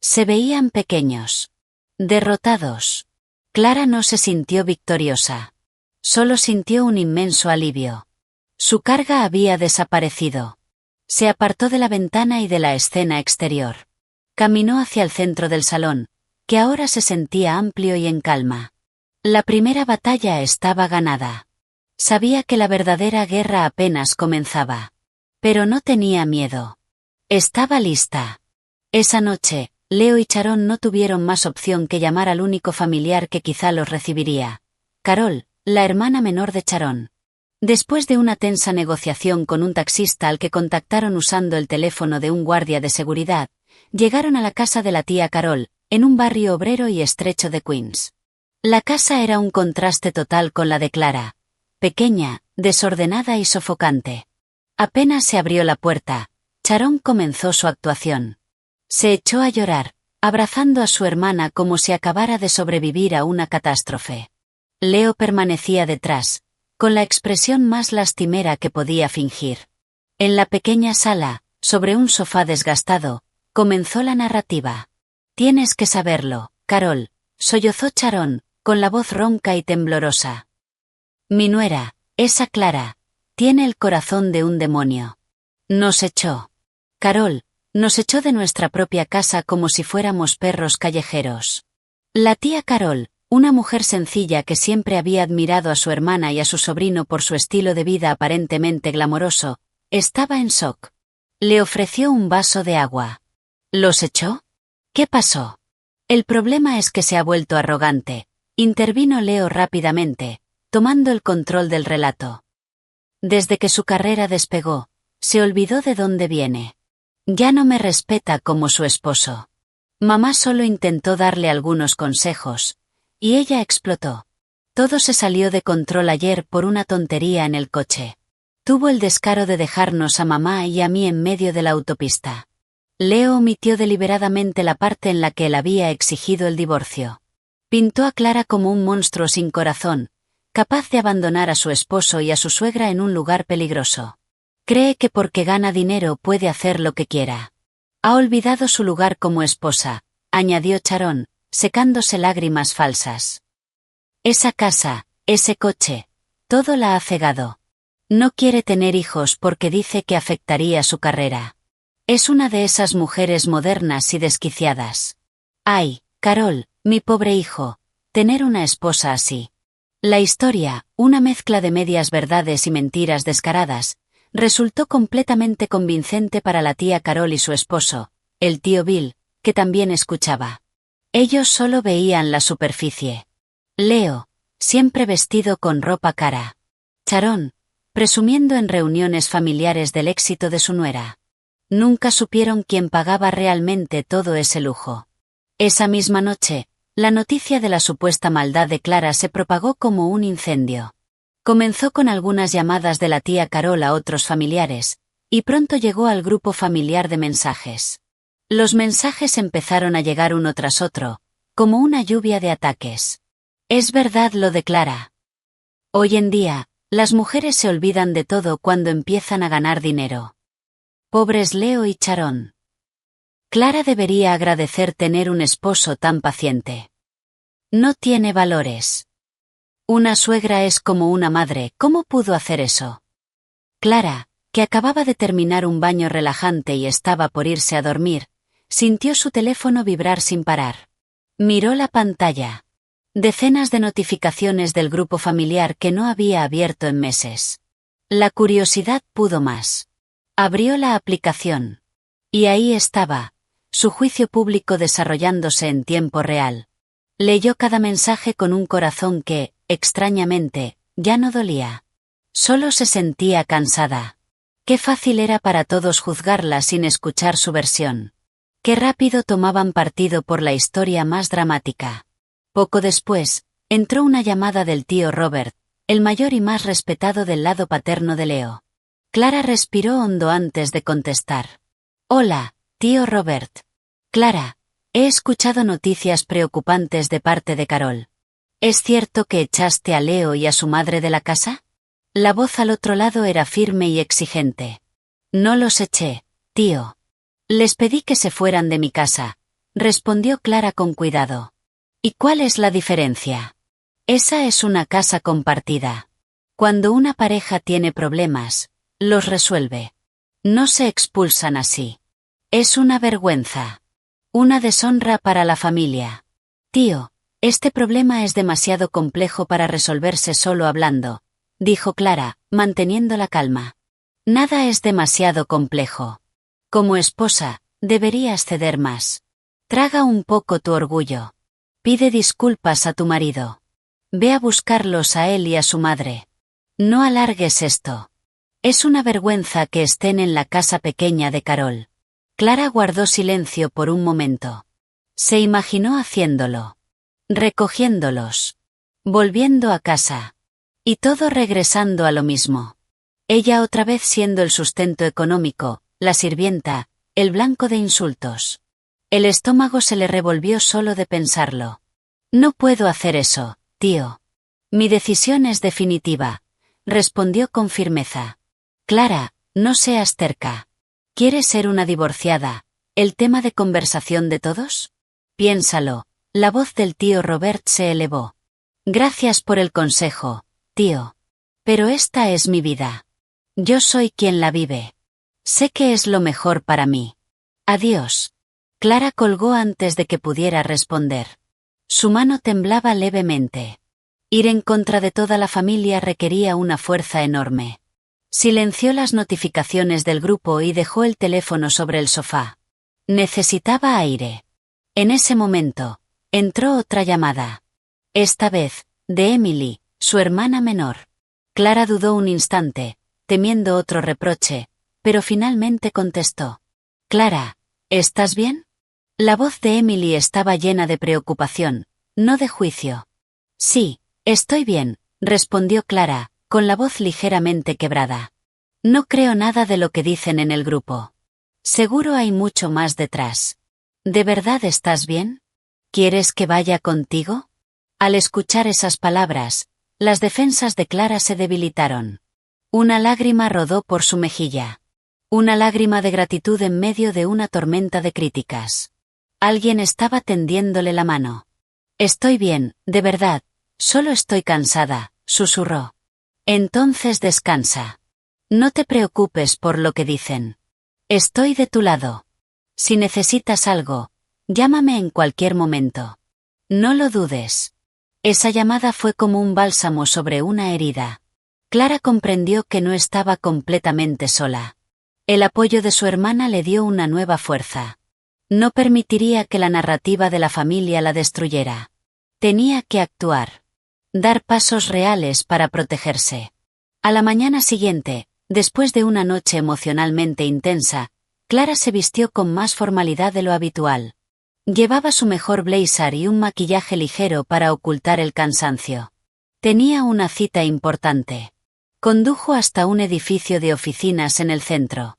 Se veían pequeños. Derrotados. Clara no se sintió victoriosa. Solo sintió un inmenso alivio. Su carga había desaparecido. Se apartó de la ventana y de la escena exterior. Caminó hacia el centro del salón, que ahora se sentía amplio y en calma. La primera batalla estaba ganada. Sabía que la verdadera guerra apenas comenzaba. Pero no tenía miedo. Estaba lista. Esa noche, Leo y Sharon no tuvieron más opción que llamar al único familiar que quizá los recibiría. Carol, la hermana menor de Sharon. Después de una tensa negociación con un taxista al que contactaron usando el teléfono de un guardia de seguridad, llegaron a la casa de la tía Carol, en un barrio obrero y estrecho de Queens. La casa era un contraste total con la de Clara. Pequeña, desordenada y sofocante. Apenas se abrió la puerta, Sharon comenzó su actuación. Se echó a llorar, abrazando a su hermana como si acabara de sobrevivir a una catástrofe. Leo permanecía detrás, con la expresión más lastimera que podía fingir. En la pequeña sala, sobre un sofá desgastado, comenzó la narrativa. Tienes que saberlo, Carol, sollozó Sharon, con la voz ronca y temblorosa. Mi nuera, esa Clara, tiene el corazón de un demonio. Nos echó. Carol, nos echó de nuestra propia casa como si fuéramos perros callejeros. La tía Carol, una mujer sencilla que siempre había admirado a su hermana y a su sobrino por su estilo de vida aparentemente glamoroso, estaba en shock. Le ofreció un vaso de agua. ¿Los echó? ¿Qué pasó? El problema es que se ha vuelto arrogante, intervino Leo rápidamente, tomando el control del relato. Desde que su carrera despegó, se olvidó de dónde viene. Ya no me respeta como su esposo. Mamá solo intentó darle algunos consejos, y ella explotó. Todo se salió de control ayer por una tontería en el coche. Tuvo el descaro de dejarnos a mamá y a mí en medio de la autopista. Leo omitió deliberadamente la parte en la que él había exigido el divorcio. Pintó a Clara como un monstruo sin corazón, capaz de abandonar a su esposo y a su suegra en un lugar peligroso. Cree que porque gana dinero puede hacer lo que quiera. Ha olvidado su lugar como esposa, añadió Sharon, secándose lágrimas falsas. Esa casa, ese coche, todo la ha cegado. No quiere tener hijos porque dice que afectaría su carrera. Es una de esas mujeres modernas y desquiciadas. Ay, Carol, mi pobre hijo, tener una esposa así. La historia, una mezcla de medias verdades y mentiras descaradas, resultó completamente convincente para la tía Carol y su esposo, el tío Bill, que también escuchaba. Ellos solo veían la superficie. Leo, siempre vestido con ropa cara. Sharon, presumiendo en reuniones familiares del éxito de su nuera. Nunca supieron quién pagaba realmente todo ese lujo. Esa misma noche, la noticia de la supuesta maldad de Clara se propagó como un incendio. Comenzó con algunas llamadas de la tía Carol a otros familiares, y pronto llegó al grupo familiar de mensajes. Los mensajes empezaron a llegar uno tras otro, como una lluvia de ataques. Es verdad lo de Clara. Hoy en día, las mujeres se olvidan de todo cuando empiezan a ganar dinero. Pobres Leo y Sharon. Clara debería agradecer tener un esposo tan paciente. No tiene valores. Una suegra es como una madre, ¿cómo pudo hacer eso? Clara, que acababa de terminar un baño relajante y estaba por irse a dormir, sintió su teléfono vibrar sin parar. Miró la pantalla. Decenas de notificaciones del grupo familiar que no había abierto en meses. La curiosidad pudo más. Abrió la aplicación. Y ahí estaba, su juicio público desarrollándose en tiempo real. Leyó cada mensaje con un corazón que, extrañamente, ya no dolía. Solo se sentía cansada. Qué fácil era para todos juzgarla sin escuchar su versión. Qué rápido tomaban partido por la historia más dramática. Poco después, entró una llamada del tío Robert, el mayor y más respetado del lado paterno de Leo. Clara respiró hondo antes de contestar. Hola, tío Robert. Clara, he escuchado noticias preocupantes de parte de Carol. ¿Es cierto que echaste a Leo y a su madre de la casa? La voz al otro lado era firme y exigente. No los eché, tío. Les pedí que se fueran de mi casa, respondió Clara con cuidado. ¿Y cuál es la diferencia? Esa es una casa compartida. Cuando una pareja tiene problemas, los resuelve. No se expulsan así. Es una vergüenza. Una deshonra para la familia. Tío, este problema es demasiado complejo para resolverse solo hablando, dijo Clara, manteniendo la calma. Nada es demasiado complejo. Como esposa, deberías ceder más. Traga un poco tu orgullo. Pide disculpas a tu marido. Ve a buscarlos a él y a su madre. No alargues esto. Es una vergüenza que estén en la casa pequeña de Carol. Clara guardó silencio por un momento. Se imaginó haciéndolo. Recogiéndolos. Volviendo a casa. Y todo regresando a lo mismo. Ella otra vez siendo el sustento económico, la sirvienta, el blanco de insultos. El estómago se le revolvió solo de pensarlo. No puedo hacer eso, tío. Mi decisión es definitiva, respondió con firmeza. Clara, no seas terca. ¿Quieres ser una divorciada, el tema de conversación de todos? Piénsalo, la voz del tío Robert se elevó. Gracias por el consejo, tío. Pero esta es mi vida. Yo soy quien la vive. Sé que es lo mejor para mí. Adiós. Clara colgó antes de que pudiera responder. Su mano temblaba levemente. Ir en contra de toda la familia requería una fuerza enorme. Silenció las notificaciones del grupo y dejó el teléfono sobre el sofá. Necesitaba aire. En ese momento, entró otra llamada. Esta vez, de Emily, su hermana menor. Clara dudó un instante, temiendo otro reproche, pero finalmente contestó. Clara, ¿estás bien? La voz de Emily estaba llena de preocupación, no de juicio. Sí, estoy bien, respondió Clara, con la voz ligeramente quebrada. No creo nada de lo que dicen en el grupo. Seguro hay mucho más detrás. ¿De verdad estás bien? ¿Quieres que vaya contigo? Al escuchar esas palabras, las defensas de Clara se debilitaron. Una lágrima rodó por su mejilla. Una lágrima de gratitud en medio de una tormenta de críticas. Alguien estaba tendiéndole la mano. Estoy bien, de verdad, solo estoy cansada, susurró. Entonces descansa. No te preocupes por lo que dicen. Estoy de tu lado. Si necesitas algo, llámame en cualquier momento. No lo dudes. Esa llamada fue como un bálsamo sobre una herida. Clara comprendió que no estaba completamente sola. El apoyo de su hermana le dio una nueva fuerza. No permitiría que la narrativa de la familia la destruyera. Tenía que actuar. Dar pasos reales para protegerse. A la mañana siguiente, después de una noche emocionalmente intensa, Clara se vistió con más formalidad de lo habitual. Llevaba su mejor blazer y un maquillaje ligero para ocultar el cansancio. Tenía una cita importante. Condujo hasta un edificio de oficinas en el centro.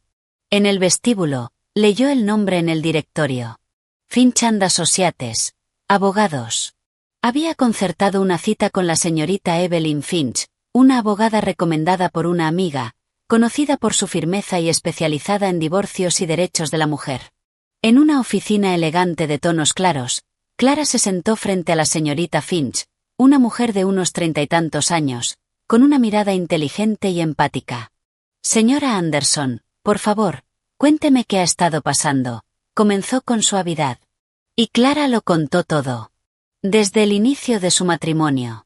En el vestíbulo, leyó el nombre en el directorio. Finch and Associates, abogados. Había concertado una cita con la señorita Evelyn Finch, una abogada recomendada por una amiga, conocida por su firmeza y especializada en divorcios y derechos de la mujer. En una oficina elegante de tonos claros, Clara se sentó frente a la señorita Finch, una mujer de unos 30 y tantos años, con una mirada inteligente y empática. Señora Anderson, por favor, cuénteme qué ha estado pasando, comenzó con suavidad. Y Clara lo contó todo. Desde el inicio de su matrimonio.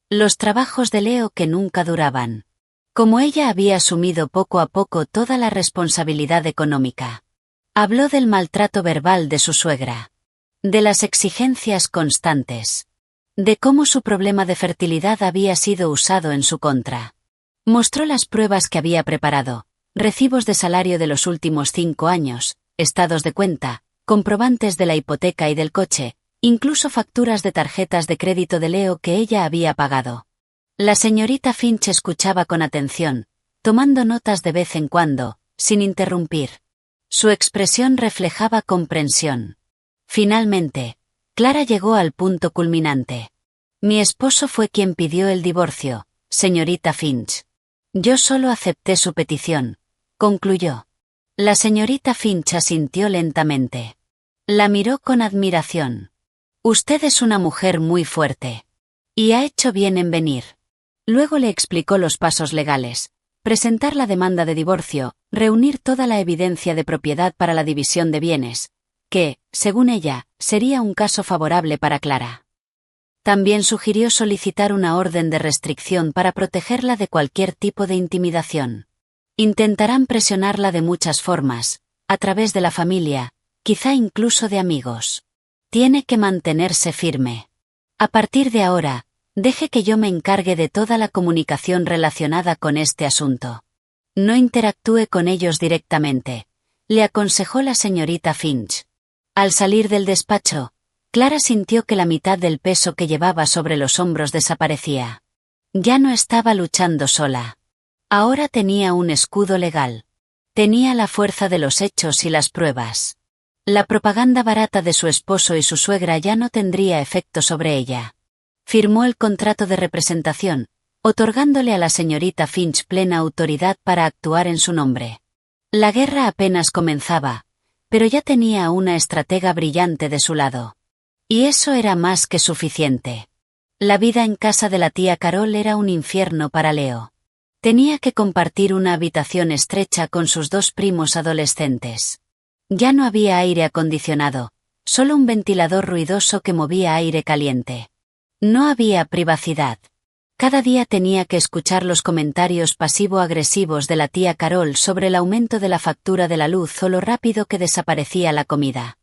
Los trabajos de Leo que nunca duraban. Como ella había asumido poco a poco toda la responsabilidad económica. Habló del maltrato verbal de su suegra. De las exigencias constantes. De cómo su problema de fertilidad había sido usado en su contra. Mostró las pruebas que había preparado, recibos de salario de los últimos 5 años, estados de cuenta, comprobantes de la hipoteca y del coche, incluso facturas de tarjetas de crédito de Leo que ella había pagado. La señorita Finch escuchaba con atención, tomando notas de vez en cuando, sin interrumpir. Su expresión reflejaba comprensión. Finalmente, Clara llegó al punto culminante. Mi esposo fue quien pidió el divorcio, señorita Finch. Yo solo acepté su petición, concluyó. La señorita Finch asintió lentamente. La miró con admiración. Usted es una mujer muy fuerte. Y ha hecho bien en venir. Luego le explicó los pasos legales. Presentar la demanda de divorcio, reunir toda la evidencia de propiedad para la división de bienes, que, según ella, sería un caso favorable para Clara. También sugirió solicitar una orden de restricción para protegerla de cualquier tipo de intimidación. Intentarán presionarla de muchas formas, a través de la familia, quizá incluso de amigos. Tiene que mantenerse firme. A partir de ahora, deje que yo me encargue de toda la comunicación relacionada con este asunto. No interactúe con ellos directamente, le aconsejó la señorita Finch. Al salir del despacho, Clara sintió que la mitad del peso que llevaba sobre los hombros desaparecía. Ya no estaba luchando sola. Ahora tenía un escudo legal. Tenía la fuerza de los hechos y las pruebas. La propaganda barata de su esposo y su suegra ya no tendría efecto sobre ella. Firmó el contrato de representación, otorgándole a la señorita Finch plena autoridad para actuar en su nombre. La guerra apenas comenzaba, pero ya tenía a una estratega brillante de su lado. Y eso era más que suficiente. La vida en casa de la tía Carol era un infierno para Leo. Tenía que compartir una habitación estrecha con sus 2 primos adolescentes. Ya no había aire acondicionado, solo un ventilador ruidoso que movía aire caliente. No había privacidad. Cada día tenía que escuchar los comentarios pasivo-agresivos de la tía Carol sobre el aumento de la factura de la luz o lo rápido que desaparecía la comida.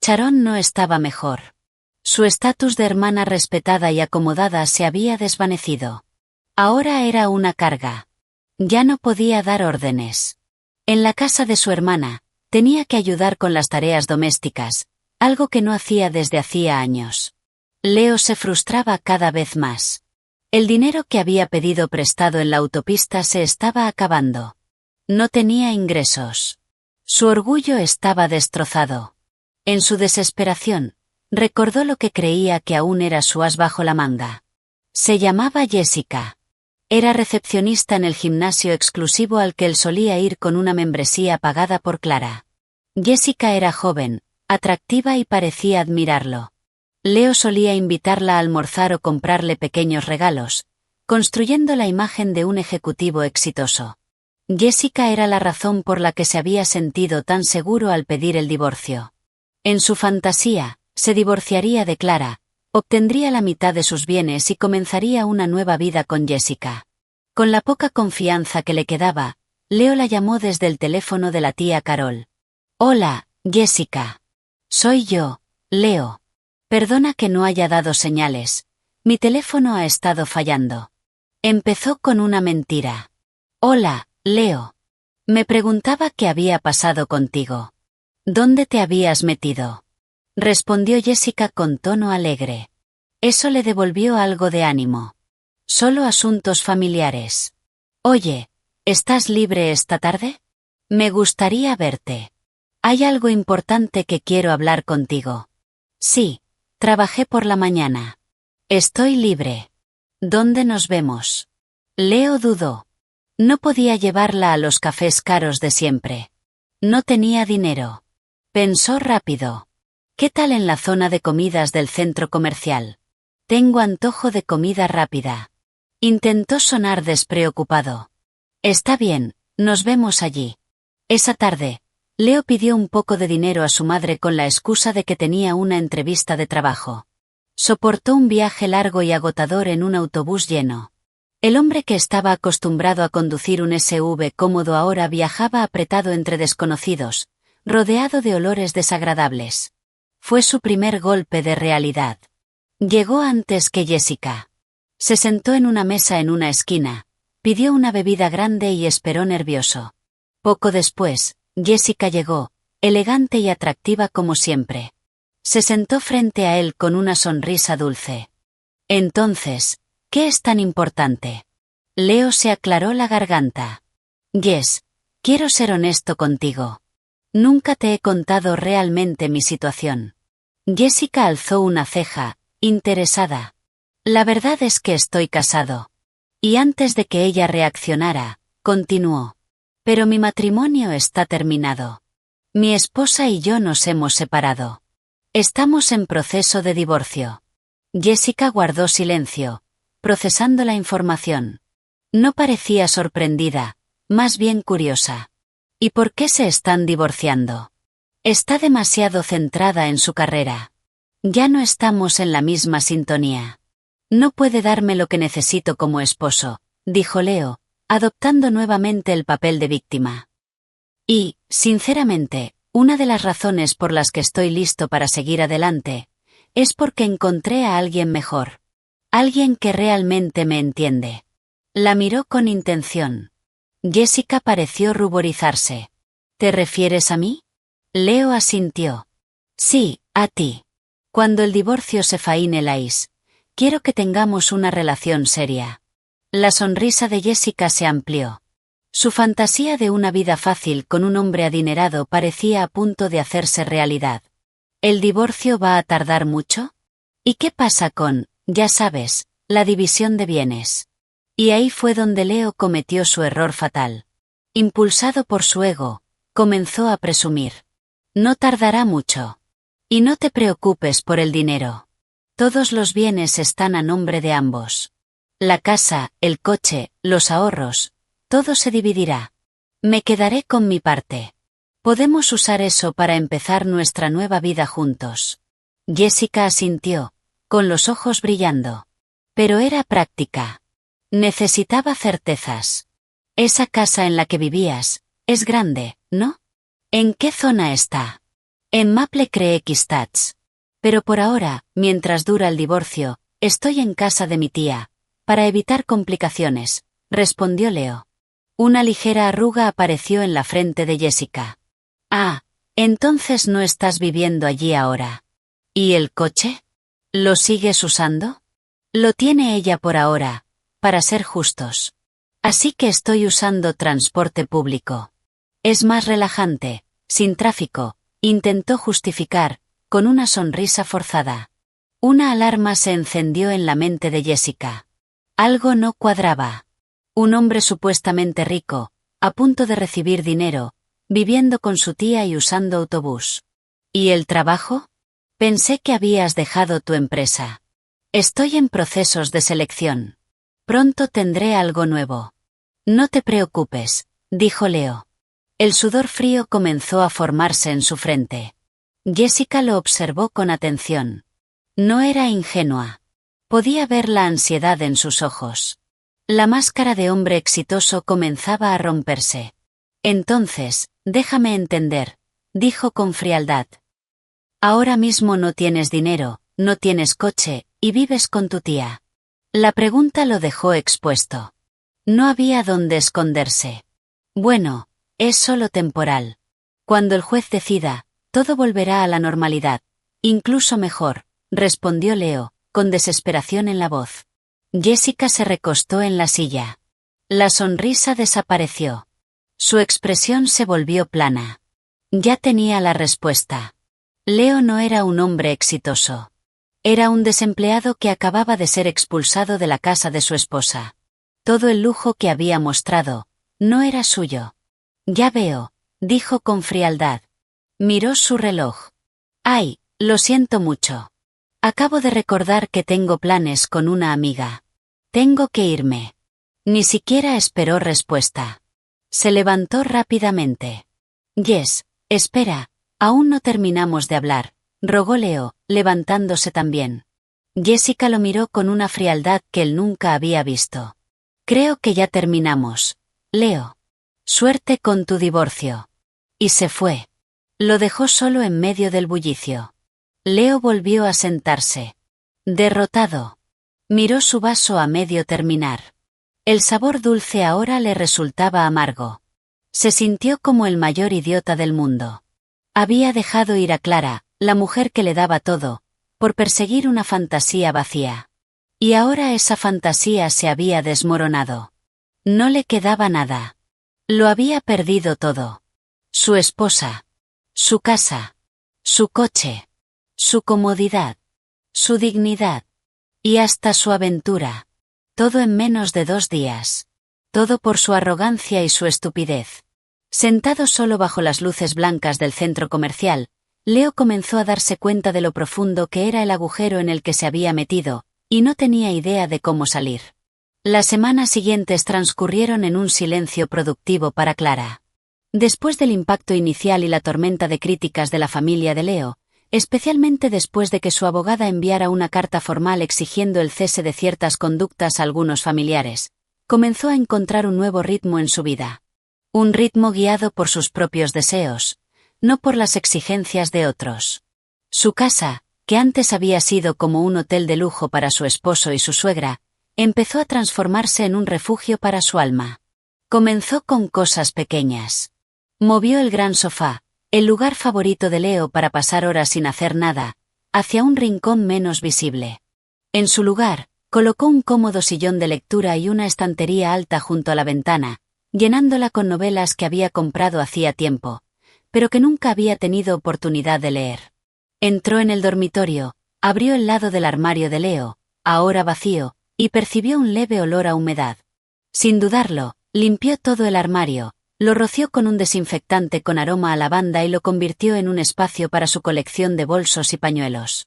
Sharon no estaba mejor. Su estatus de hermana respetada y acomodada se había desvanecido. Ahora era una carga. Ya no podía dar órdenes. En la casa de su hermana, tenía que ayudar con las tareas domésticas, algo que no hacía desde hacía años. Leo se frustraba cada vez más. El dinero que había pedido prestado en la autopista se estaba acabando. No tenía ingresos. Su orgullo estaba destrozado. En su desesperación, recordó lo que creía que aún era su as bajo la manga. Se llamaba Jessica. Era recepcionista en el gimnasio exclusivo al que él solía ir con una membresía pagada por Clara. Jessica era joven, atractiva y parecía admirarlo. Leo solía invitarla a almorzar o comprarle pequeños regalos, construyendo la imagen de un ejecutivo exitoso. Jessica era la razón por la que se había sentido tan seguro al pedir el divorcio. En su fantasía, se divorciaría de Clara, obtendría la mitad de sus bienes y comenzaría una nueva vida con Jessica. Con la poca confianza que le quedaba, Leo la llamó desde el teléfono de la tía Carol. «Hola, Jessica. Soy yo, Leo. Perdona que no haya dado señales. Mi teléfono ha estado fallando». Empezó con una mentira. «Hola, Leo. Me preguntaba qué había pasado contigo. ¿Dónde te habías metido?», respondió Jessica con tono alegre. Eso le devolvió algo de ánimo. «Solo asuntos familiares. Oye, ¿estás libre esta tarde? Me gustaría verte. Hay algo importante que quiero hablar contigo». «Sí, trabajé por la mañana. Estoy libre. ¿Dónde nos vemos?». Leo dudó. No podía llevarla a los cafés caros de siempre. No tenía dinero. Pensó rápido. «¿Qué tal en la zona de comidas del centro comercial? Tengo antojo de comida rápida». Intentó sonar despreocupado. «Está bien, nos vemos allí». Esa tarde, Leo pidió un poco de dinero a su madre con la excusa de que tenía una entrevista de trabajo. Soportó un viaje largo y agotador en un autobús lleno. El hombre que estaba acostumbrado a conducir un SUV cómodo ahora viajaba apretado entre desconocidos, rodeado de olores desagradables. Fue su primer golpe de realidad. Llegó antes que Jessica. Se sentó en una mesa en una esquina, pidió una bebida grande y esperó nervioso. Poco después, Jessica llegó, elegante y atractiva como siempre. Se sentó frente a él con una sonrisa dulce. «Entonces, ¿qué es tan importante?». Leo se aclaró la garganta. «Jess, quiero ser honesto contigo. Nunca te he contado realmente mi situación». Jessica alzó una ceja, interesada. «La verdad es que estoy casado». Y antes de que ella reaccionara, continuó. «Pero mi matrimonio está terminado. Mi esposa y yo nos hemos separado. Estamos en proceso de divorcio». Jessica guardó silencio, procesando la información. No parecía sorprendida, más bien curiosa. «¿Y por qué se están divorciando?». «Está demasiado centrada en su carrera. Ya no estamos en la misma sintonía. No puede darme lo que necesito como esposo», dijo Leo, adoptando nuevamente el papel de víctima. «Y, sinceramente, una de las razones por las que estoy listo para seguir adelante, es porque encontré a alguien mejor. Alguien que realmente me entiende». La miró con intención. Jessica pareció ruborizarse. «¿Te refieres a mí?». Leo asintió. «Sí, a ti. Cuando el divorcio se finalice, quiero que tengamos una relación seria». La sonrisa de Jessica se amplió. Su fantasía de una vida fácil con un hombre adinerado parecía a punto de hacerse realidad. ¿El divorcio va a tardar mucho? ¿Y qué pasa con, ya sabes, la división de bienes? Y ahí fue donde Leo cometió su error fatal. Impulsado por su ego, comenzó a presumir. «No tardará mucho. Y no te preocupes por el dinero. Todos los bienes están a nombre de ambos. La casa, el coche, los ahorros, todo se dividirá. Me quedaré con mi parte. Podemos usar eso para empezar nuestra nueva vida juntos». Jessica asintió, con los ojos brillando. Pero era práctica. Necesitaba certezas. «Esa casa en la que vivías, es grande, ¿no? ¿En qué zona está?». «En Maple Creek Estates. Pero por ahora, mientras dura el divorcio, estoy en casa de mi tía, para evitar complicaciones», respondió Leo. Una ligera arruga apareció en la frente de Jessica. «Ah, entonces no estás viviendo allí ahora. ¿Y el coche? ¿Lo sigues usando?». «Lo tiene ella por ahora, para ser justos. Así que estoy usando transporte público. Es más relajante, sin tráfico», intentó justificar, con una sonrisa forzada. Una alarma se encendió en la mente de Jessica. Algo no cuadraba. Un hombre supuestamente rico, a punto de recibir dinero, viviendo con su tía y usando autobús. ¿Y el trabajo? Pensé que habías dejado tu empresa. Estoy en procesos de selección. Pronto tendré algo nuevo. No te preocupes, dijo Leo. El sudor frío comenzó a formarse en su frente. Jessica lo observó con atención. No era ingenua. Podía ver la ansiedad en sus ojos. La máscara de hombre exitoso comenzaba a romperse. Entonces, déjame entender, dijo con frialdad. Ahora mismo no tienes dinero, no tienes coche, y vives con tu tía. La pregunta lo dejó expuesto. No había dónde esconderse. Bueno, es solo temporal. Cuando el juez decida, todo volverá a la normalidad. Incluso mejor, respondió Leo, con desesperación en la voz. Jessica se recostó en la silla. La sonrisa desapareció. Su expresión se volvió plana. Ya tenía la respuesta. Leo no era un hombre exitoso. Era un desempleado que acababa de ser expulsado de la casa de su esposa. Todo el lujo que había mostrado, no era suyo. Ya veo, dijo con frialdad. Miró su reloj. Ay, lo siento mucho. Acabo de recordar que tengo planes con una amiga. Tengo que irme. Ni siquiera esperó respuesta. Se levantó rápidamente. Jess, espera, aún no terminamos de hablar, rogó Leo, levantándose también. Jessica lo miró con una frialdad que él nunca había visto. Creo que ya terminamos, Leo. Suerte con tu divorcio. Y se fue. Lo dejó solo en medio del bullicio. Leo volvió a sentarse. Derrotado. Miró su vaso a medio terminar. El sabor dulce ahora le resultaba amargo. Se sintió como el mayor idiota del mundo. Había dejado ir a Clara, la mujer que le daba todo, por perseguir una fantasía vacía. Y ahora esa fantasía se había desmoronado. No le quedaba nada. Lo había perdido todo. Su esposa. Su casa. Su coche. Su comodidad. Su dignidad. Y hasta su aventura. Todo en menos de 2 días. Todo por su arrogancia y su estupidez. Sentado solo bajo las luces blancas del centro comercial, Leo comenzó a darse cuenta de lo profundo que era el agujero en el que se había metido, y no tenía idea de cómo salir. Las semanas siguientes transcurrieron en un silencio productivo para Clara. Después del impacto inicial y la tormenta de críticas de la familia de Leo, especialmente después de que su abogada enviara una carta formal exigiendo el cese de ciertas conductas a algunos familiares, comenzó a encontrar un nuevo ritmo en su vida. Un ritmo guiado por sus propios deseos, no por las exigencias de otros. Su casa, que antes había sido como un hotel de lujo para su esposo y su suegra, empezó a transformarse en un refugio para su alma. Comenzó con cosas pequeñas. Movió el gran sofá, el lugar favorito de Leo para pasar horas sin hacer nada, hacia un rincón menos visible. En su lugar, colocó un cómodo sillón de lectura y una estantería alta junto a la ventana, llenándola con novelas que había comprado hacía tiempo, pero que nunca había tenido oportunidad de leer. Entró en el dormitorio, abrió el lado del armario de Leo, ahora vacío, y percibió un leve olor a humedad. Sin dudarlo, limpió todo el armario, lo roció con un desinfectante con aroma a lavanda y lo convirtió en un espacio para su colección de bolsos y pañuelos.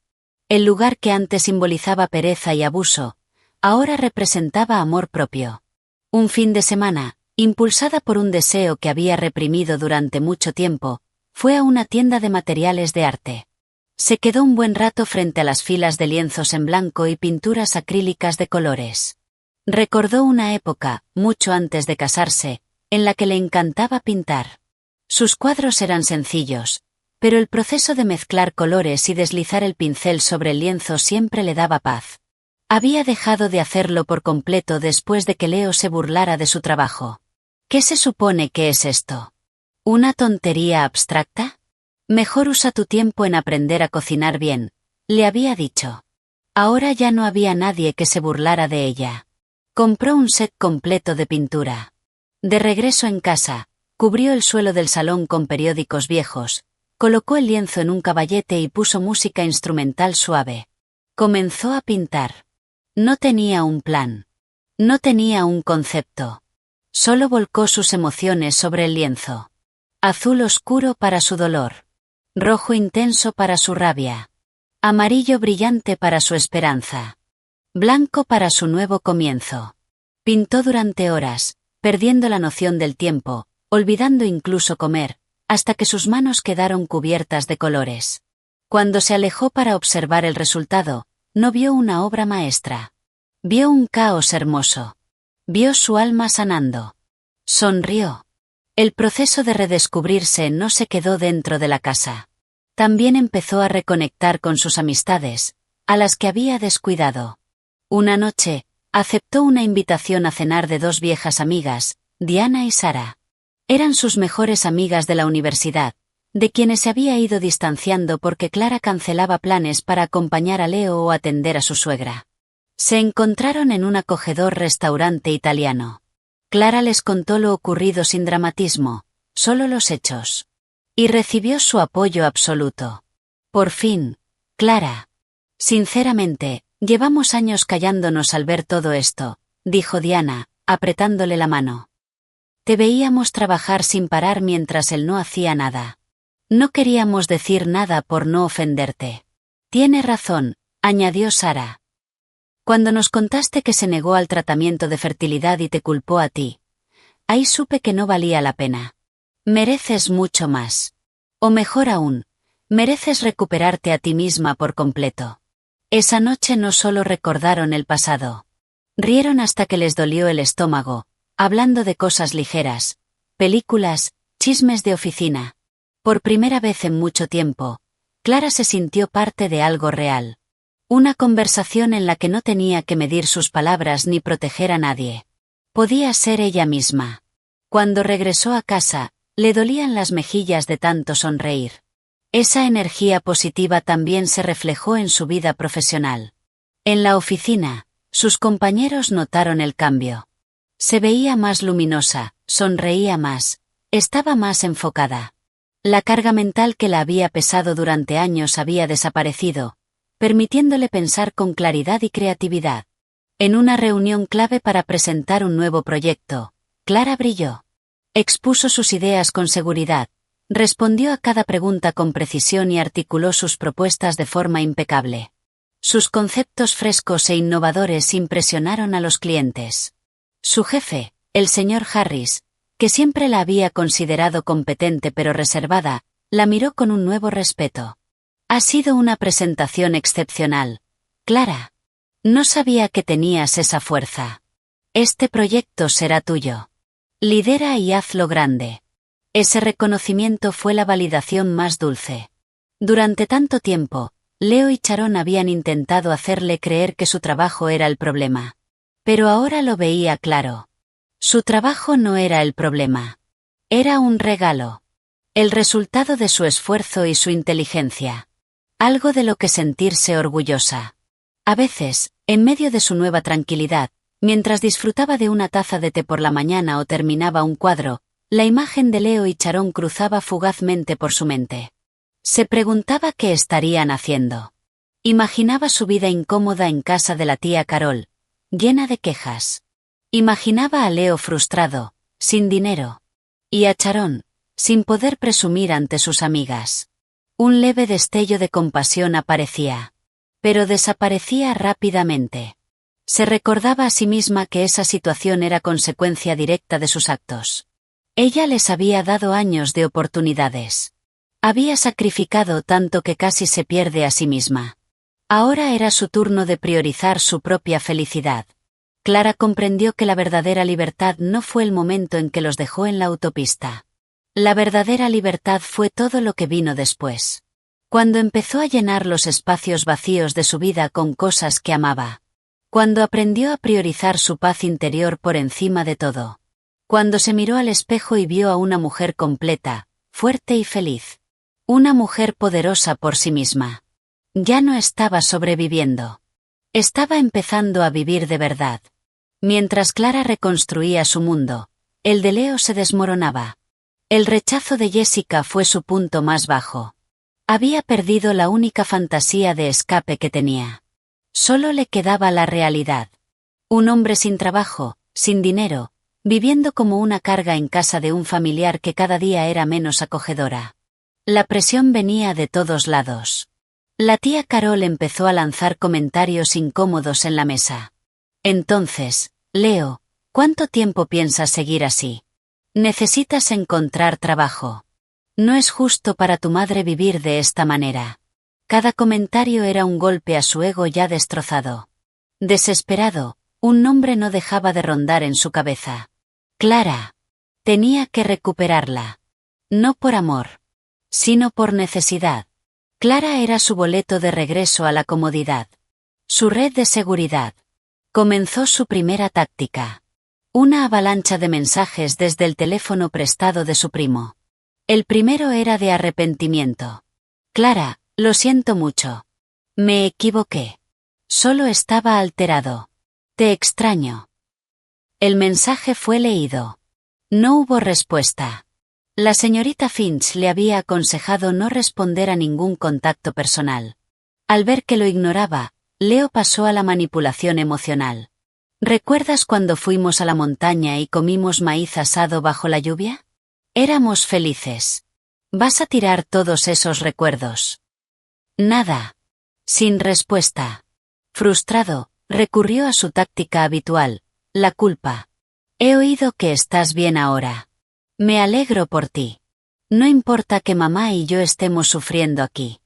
El lugar que antes simbolizaba pereza y abuso, ahora representaba amor propio. Un fin de semana, impulsada por un deseo que había reprimido durante mucho tiempo, fue a una tienda de materiales de arte. Se quedó un buen rato frente a las filas de lienzos en blanco y pinturas acrílicas de colores. Recordó una época, mucho antes de casarse, en la que le encantaba pintar. Sus cuadros eran sencillos, pero el proceso de mezclar colores y deslizar el pincel sobre el lienzo siempre le daba paz. Había dejado de hacerlo por completo después de que Leo se burlara de su trabajo. ¿Qué se supone que es esto? ¿Una tontería abstracta? Mejor usa tu tiempo en aprender a cocinar bien, le había dicho. Ahora ya no había nadie que se burlara de ella. Compró un set completo de pintura. De regreso en casa, cubrió el suelo del salón con periódicos viejos, colocó el lienzo en un caballete y puso música instrumental suave. Comenzó a pintar. No tenía un plan. No tenía un concepto. Solo volcó sus emociones sobre el lienzo. Azul oscuro para su dolor. rojo intenso para su rabia, amarillo brillante para su esperanza, blanco para su nuevo comienzo. Pintó durante horas, perdiendo la noción del tiempo, olvidando incluso comer, hasta que sus manos quedaron cubiertas de colores. Cuando se alejó para observar el resultado, no vio una obra maestra. Vio un caos hermoso. Vio su alma sanando. Sonrió. El proceso de redescubrirse no se quedó dentro de la casa. También empezó a reconectar con sus amistades, a las que había descuidado. Una noche, aceptó una invitación a cenar de dos viejas amigas, Diana y Sara. Eran sus mejores amigas de la universidad, de quienes se había ido distanciando porque Clara cancelaba planes para acompañar a Leo o atender a su suegra. Se encontraron en un acogedor restaurante italiano. Clara les contó lo ocurrido sin dramatismo, solo los hechos. Y recibió su apoyo absoluto. Por fin, Clara. Sinceramente, llevamos años callándonos al ver todo esto, dijo Diana, apretándole la mano. Te veíamos trabajar sin parar mientras él no hacía nada. No queríamos decir nada por no ofenderte. Tiene razón, añadió Sara. Cuando nos contaste que se negó al tratamiento de fertilidad y te culpó a ti, ahí supe que no valía la pena. Mereces mucho más. O mejor aún, mereces recuperarte a ti misma por completo. Esa noche no solo recordaron el pasado. Rieron hasta que les dolió el estómago, hablando de cosas ligeras, películas, chismes de oficina. Por primera vez en mucho tiempo, Clara se sintió parte de algo real. Una conversación en la que no tenía que medir sus palabras ni proteger a nadie. Podía ser ella misma. Cuando regresó a casa, le dolían las mejillas de tanto sonreír. Esa energía positiva también se reflejó en su vida profesional. En la oficina, sus compañeros notaron el cambio. Se veía más luminosa, sonreía más, estaba más enfocada. La carga mental que la había pesado durante años había desaparecido, permitiéndole pensar con claridad y creatividad. En una reunión clave para presentar un nuevo proyecto, Clara brilló. Expuso sus ideas con seguridad, respondió a cada pregunta con precisión y articuló sus propuestas de forma impecable. Sus conceptos frescos e innovadores impresionaron a los clientes. Su jefe, el señor Harris, que siempre la había considerado competente pero reservada, la miró con un nuevo respeto. Ha sido una presentación excepcional, Clara. No sabía que tenías esa fuerza. Este proyecto será tuyo. Lidera y hazlo grande. Ese reconocimiento fue la validación más dulce. Durante tanto tiempo, Leo y Sharon habían intentado hacerle creer que su trabajo era el problema. Pero ahora lo veía claro. Su trabajo no era el problema. Era un regalo. El resultado de su esfuerzo y su inteligencia. Algo de lo que sentirse orgullosa. A veces, en medio de su nueva tranquilidad, mientras disfrutaba de una taza de té por la mañana o terminaba un cuadro, la imagen de Leo y Sharon cruzaba fugazmente por su mente. Se preguntaba qué estarían haciendo. Imaginaba su vida incómoda en casa de la tía Carol, llena de quejas. Imaginaba a Leo frustrado, sin dinero. Y a Sharon, sin poder presumir ante sus amigas. Un leve destello de compasión aparecía. Pero desaparecía rápidamente. Se recordaba a sí misma que esa situación era consecuencia directa de sus actos. Ella les había dado años de oportunidades. Había sacrificado tanto que casi se pierde a sí misma. Ahora era su turno de priorizar su propia felicidad. Clara comprendió que la verdadera libertad no fue el momento en que los dejó en la autopista. La verdadera libertad fue todo lo que vino después. Cuando empezó a llenar los espacios vacíos de su vida con cosas que amaba. Cuando aprendió a priorizar su paz interior por encima de todo. Cuando se miró al espejo y vio a una mujer completa, fuerte y feliz. Una mujer poderosa por sí misma. Ya no estaba sobreviviendo. Estaba empezando a vivir de verdad. Mientras Clara reconstruía su mundo, el de Leo se desmoronaba. El rechazo de Jessica fue su punto más bajo. Había perdido la única fantasía de escape que tenía. Solo le quedaba la realidad. Un hombre sin trabajo, sin dinero, viviendo como una carga en casa de un familiar que cada día era menos acogedora. La presión venía de todos lados. La tía Carol empezó a lanzar comentarios incómodos en la mesa. Entonces, Leo, ¿cuánto tiempo piensas seguir así? Necesitas encontrar trabajo. No es justo para tu madre vivir de esta manera. Cada comentario era un golpe a su ego ya destrozado. Desesperado, un nombre no dejaba de rondar en su cabeza. Clara. Tenía que recuperarla. No por amor, sino por necesidad. Clara era su boleto de regreso a la comodidad. Su red de seguridad. Comenzó su primera táctica. Una avalancha de mensajes desde el teléfono prestado de su primo. El primero era de arrepentimiento. Clara, lo siento mucho. Me equivoqué. Solo estaba alterado. Te extraño. El mensaje fue leído. No hubo respuesta. La señorita Finch le había aconsejado no responder a ningún contacto personal. Al ver que lo ignoraba, Leo pasó a la manipulación emocional. ¿Recuerdas cuando fuimos a la montaña y comimos maíz asado bajo la lluvia? Éramos felices. ¿Vas a tirar todos esos recuerdos? Nada. Sin respuesta. Frustrado, recurrió a su táctica habitual, la culpa. He oído que estás bien ahora. Me alegro por ti. No importa que mamá y yo estemos sufriendo aquí.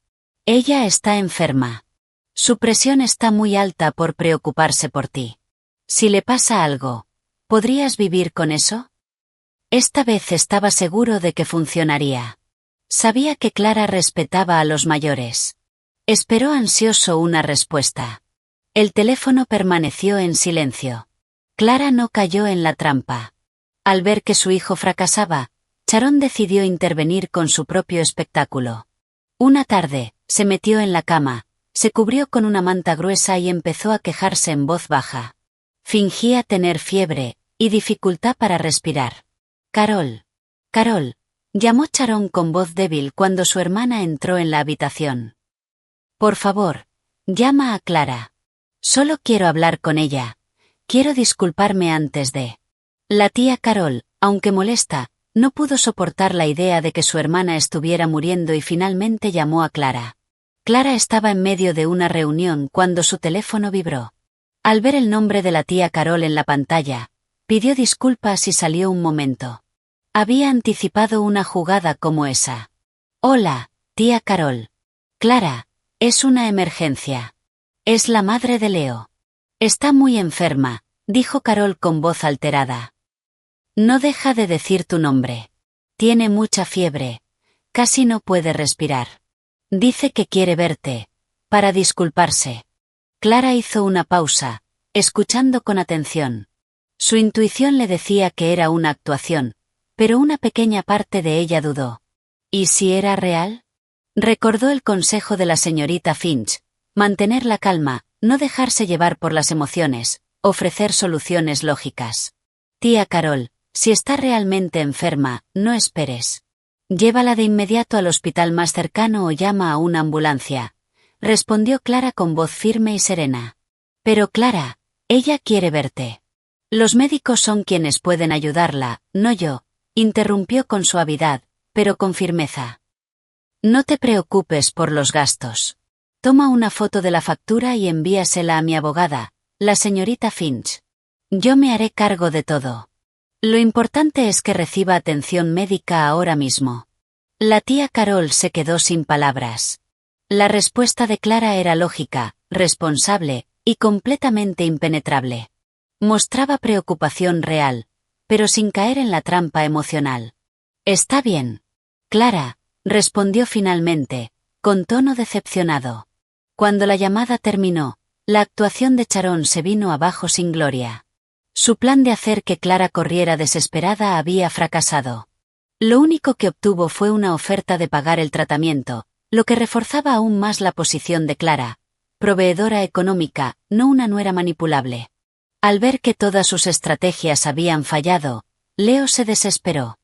Ella está enferma. Su presión está muy alta por preocuparse por ti. Si le pasa algo, ¿podrías vivir con eso? Esta vez estaba seguro de que funcionaría. Sabía que Clara respetaba a los mayores. Esperó ansioso una respuesta. El teléfono permaneció en silencio. Clara no cayó en la trampa. Al ver que su hijo fracasaba, Sharon decidió intervenir con su propio espectáculo. Una tarde, se metió en la cama, se cubrió con una manta gruesa y empezó a quejarse en voz baja. Fingía tener fiebre y dificultad para respirar. Carol. Carol, llamó Sharon con voz débil cuando su hermana entró en la habitación. Por favor, llama a Clara. Solo quiero hablar con ella. Quiero disculparme antes de... La tía Carol, aunque molesta, no pudo soportar la idea de que su hermana estuviera muriendo y finalmente llamó a Clara. Clara estaba en medio de una reunión cuando su teléfono vibró. Al ver el nombre de la tía Carol en la pantalla, pidió disculpas y salió un momento. Había anticipado una jugada como esa. Hola, tía Carol. Clara, es una emergencia. Es la madre de Leo. Está muy enferma, dijo Carol con voz alterada. No deja de decir tu nombre. Tiene mucha fiebre. Casi no puede respirar. Dice que quiere verte, para disculparse. Clara hizo una pausa, escuchando con atención. Su intuición le decía que era una actuación, pero una pequeña parte de ella dudó. ¿Y si era real? Recordó el consejo de la señorita Finch, mantener la calma, no dejarse llevar por las emociones, ofrecer soluciones lógicas. Tía Carol, si está realmente enferma, no esperes. Llévala de inmediato al hospital más cercano o llama a una ambulancia, respondió Clara con voz firme y serena. Pero Clara, ella quiere verte. Los médicos son quienes pueden ayudarla, no yo, interrumpió con suavidad, pero con firmeza. No te preocupes por los gastos. Toma una foto de la factura y envíasela a mi abogada, la señorita Finch. Yo me haré cargo de todo. Lo importante es que reciba atención médica ahora mismo. La tía Carol se quedó sin palabras. La respuesta de Clara era lógica, responsable, y completamente impenetrable. Mostraba preocupación real, pero sin caer en la trampa emocional. Está bien. Clara, respondió finalmente, con tono decepcionado. Cuando la llamada terminó, la actuación de Sharon se vino abajo sin gloria. Su plan de hacer que Clara corriera desesperada había fracasado. Lo único que obtuvo fue una oferta de pagar el tratamiento, lo que reforzaba aún más la posición de Clara, proveedora económica, no una nuera manipulable. Al ver que todas sus estrategias habían fallado, Leo se desesperó.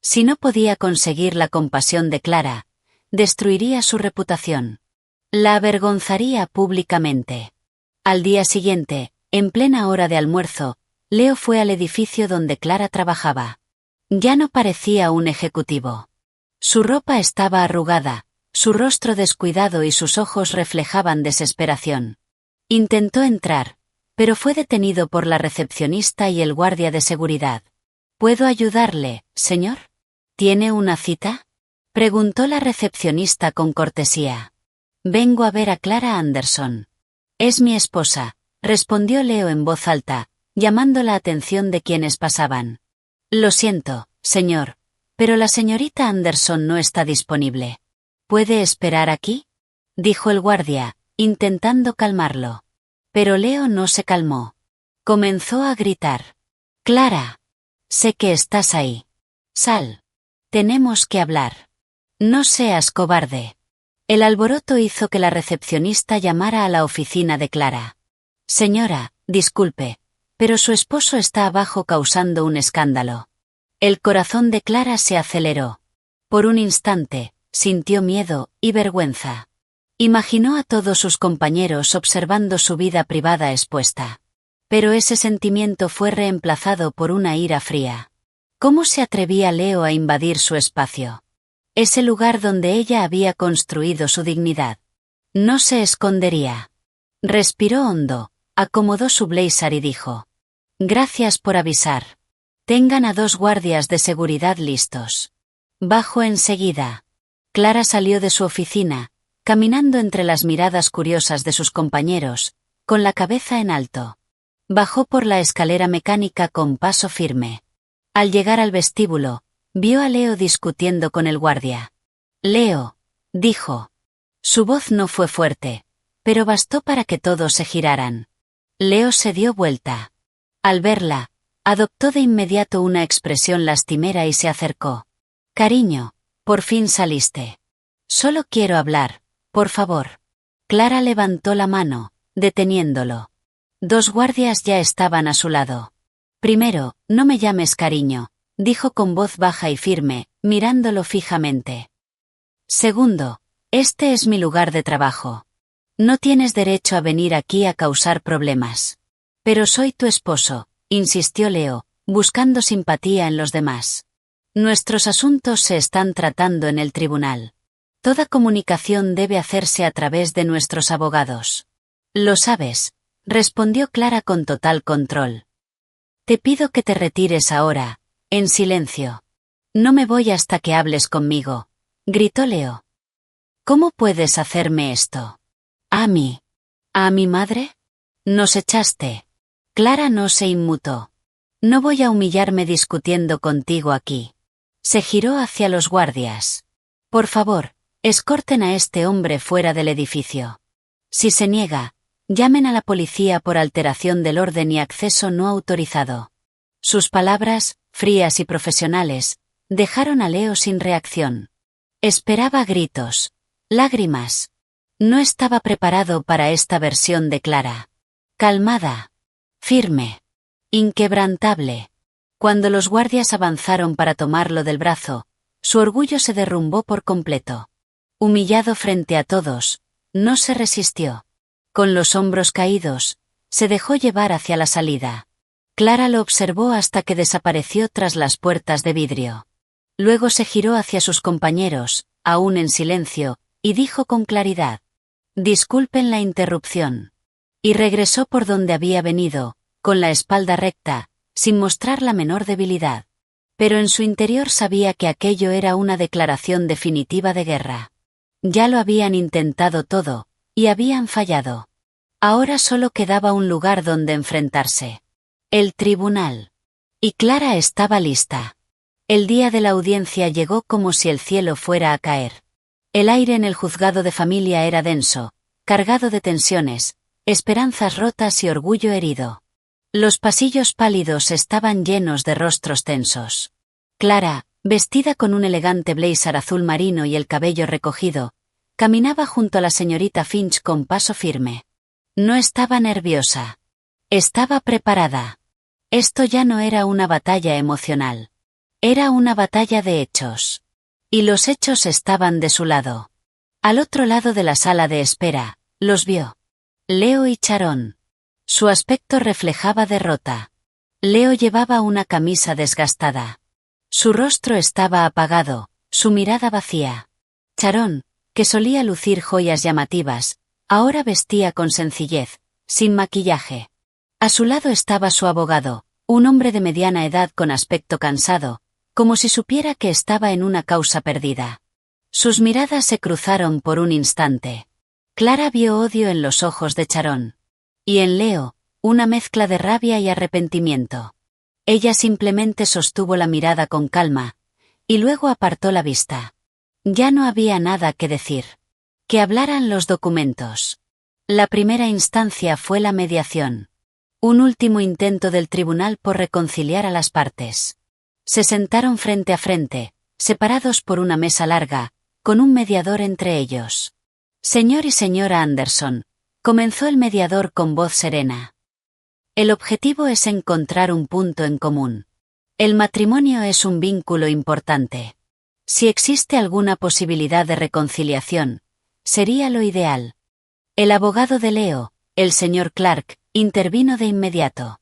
Si no podía conseguir la compasión de Clara, destruiría su reputación. La avergonzaría públicamente. Al día siguiente, en plena hora de almuerzo, Leo fue al edificio donde Clara trabajaba. Ya no parecía un ejecutivo. Su ropa estaba arrugada, su rostro descuidado y sus ojos reflejaban desesperación. Intentó entrar, pero fue detenido por la recepcionista y el guardia de seguridad. ¿Puedo ayudarle, señor? ¿Tiene una cita? Preguntó la recepcionista con cortesía. Vengo a ver a Clara Anderson. Es mi esposa, respondió Leo en voz alta, llamando la atención de quienes pasaban. Lo siento, señor, pero la señorita Anderson no está disponible. ¿Puede esperar aquí? Dijo el guardia, intentando calmarlo. Pero Leo no se calmó. Comenzó a gritar. Clara. Sé que estás ahí. Sal. Tenemos que hablar. No seas cobarde. El alboroto hizo que la recepcionista llamara a la oficina de Clara. Señora, disculpe, pero su esposo está abajo causando un escándalo. El corazón de Clara se aceleró. Por un instante, sintió miedo y vergüenza. Imaginó a todos sus compañeros observando su vida privada expuesta. Pero ese sentimiento fue reemplazado por una ira fría. ¿Cómo se atrevía Leo a invadir su espacio? Ese lugar donde ella había construido su dignidad. No se escondería. Respiró hondo, acomodó su blazer y dijo. Gracias por avisar. Tengan a 2 guardias de seguridad listos. Bajo enseguida. Clara salió de su oficina, caminando entre las miradas curiosas de sus compañeros, con la cabeza en alto. Bajó por la escalera mecánica con paso firme. Al llegar al vestíbulo, vio a Leo discutiendo con el guardia. Leo, dijo. Su voz no fue fuerte, pero bastó para que todos se giraran. Leo se dio vuelta. Al verla, adoptó de inmediato una expresión lastimera y se acercó. Cariño, por fin saliste. Solo quiero hablar, por favor. Clara levantó la mano, deteniéndolo. 2 guardias ya estaban a su lado. Primero, no me llames cariño, dijo con voz baja y firme, mirándolo fijamente. Segundo, este es mi lugar de trabajo. No tienes derecho a venir aquí a causar problemas. Pero soy tu esposo, insistió Leo, buscando simpatía en los demás. Nuestros asuntos se están tratando en el tribunal. Toda comunicación debe hacerse a través de nuestros abogados. Lo sabes, respondió Clara con total control. Te pido que te retires ahora, en silencio. No me voy hasta que hables conmigo, gritó Leo. ¿Cómo puedes hacerme esto? ¿A mí? ¿A mi madre? Nos echaste. Clara no se inmutó. No voy a humillarme discutiendo contigo aquí. Se giró hacia los guardias. Por favor, escorten a este hombre fuera del edificio. Si se niega, llamen a la policía por alteración del orden y acceso no autorizado. Sus palabras, frías y profesionales, dejaron a Leo sin reacción. Esperaba gritos, lágrimas. No estaba preparado para esta versión de Clara. Calmada. Firme. Inquebrantable. Cuando los guardias avanzaron para tomarlo del brazo, su orgullo se derrumbó por completo. Humillado frente a todos, no se resistió. Con los hombros caídos, se dejó llevar hacia la salida. Clara lo observó hasta que desapareció tras las puertas de vidrio. Luego se giró hacia sus compañeros, aún en silencio, y dijo con claridad: «Disculpen la interrupción». Y regresó por donde había venido, con la espalda recta, sin mostrar la menor debilidad. Pero en su interior sabía que aquello era una declaración definitiva de guerra. Ya lo habían intentado todo, y habían fallado. Ahora solo quedaba un lugar donde enfrentarse. El tribunal. Y Clara estaba lista. El día de la audiencia llegó como si el cielo fuera a caer. El aire en el juzgado de familia era denso, cargado de tensiones, esperanzas rotas y orgullo herido. Los pasillos pálidos estaban llenos de rostros tensos. Clara, vestida con un elegante blazer azul marino y el cabello recogido, caminaba junto a la señorita Finch con paso firme. No estaba nerviosa. Estaba preparada. Esto ya no era una batalla emocional. Era una batalla de hechos. Y los hechos estaban de su lado. Al otro lado de la sala de espera, los vio. Leo y Sharon. Su aspecto reflejaba derrota. Leo llevaba una camisa desgastada. Su rostro estaba apagado, su mirada vacía. Sharon, que solía lucir joyas llamativas, ahora vestía con sencillez, sin maquillaje. A su lado estaba su abogado, un hombre de mediana edad con aspecto cansado, como si supiera que estaba en una causa perdida. Sus miradas se cruzaron por un instante. Clara vio odio en los ojos de Sharon. Y en Leo, una mezcla de rabia y arrepentimiento. Ella simplemente sostuvo la mirada con calma, y luego apartó la vista. Ya no había nada que decir. Que hablaran los documentos. La primera instancia fue la mediación. Un último intento del tribunal por reconciliar a las partes. Se sentaron frente a frente, separados por una mesa larga, con un mediador entre ellos. Señor y señora Anderson, comenzó el mediador con voz serena. El objetivo es encontrar un punto en común. El matrimonio es un vínculo importante. Si existe alguna posibilidad de reconciliación, sería lo ideal. El abogado de Leo, el señor Clark, intervino de inmediato.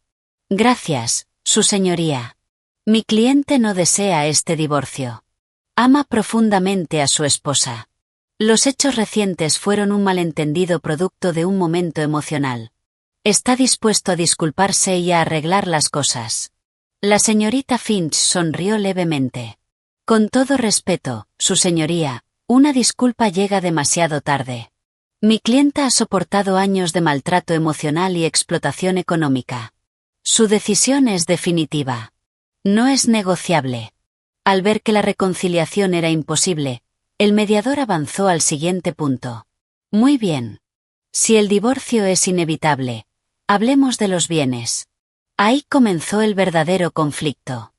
Gracias, su señoría. Mi cliente no desea este divorcio. Ama profundamente a su esposa. Los hechos recientes fueron un malentendido producto de un momento emocional. Está dispuesto a disculparse y a arreglar las cosas. La señorita Finch sonrió levemente. Con todo respeto, su señoría, una disculpa llega demasiado tarde. Mi clienta ha soportado años de maltrato emocional y explotación económica. Su decisión es definitiva. No es negociable. Al ver que la reconciliación era imposible, el mediador avanzó al siguiente punto. Muy bien. Si el divorcio es inevitable, hablemos de los bienes. Ahí comenzó el verdadero conflicto.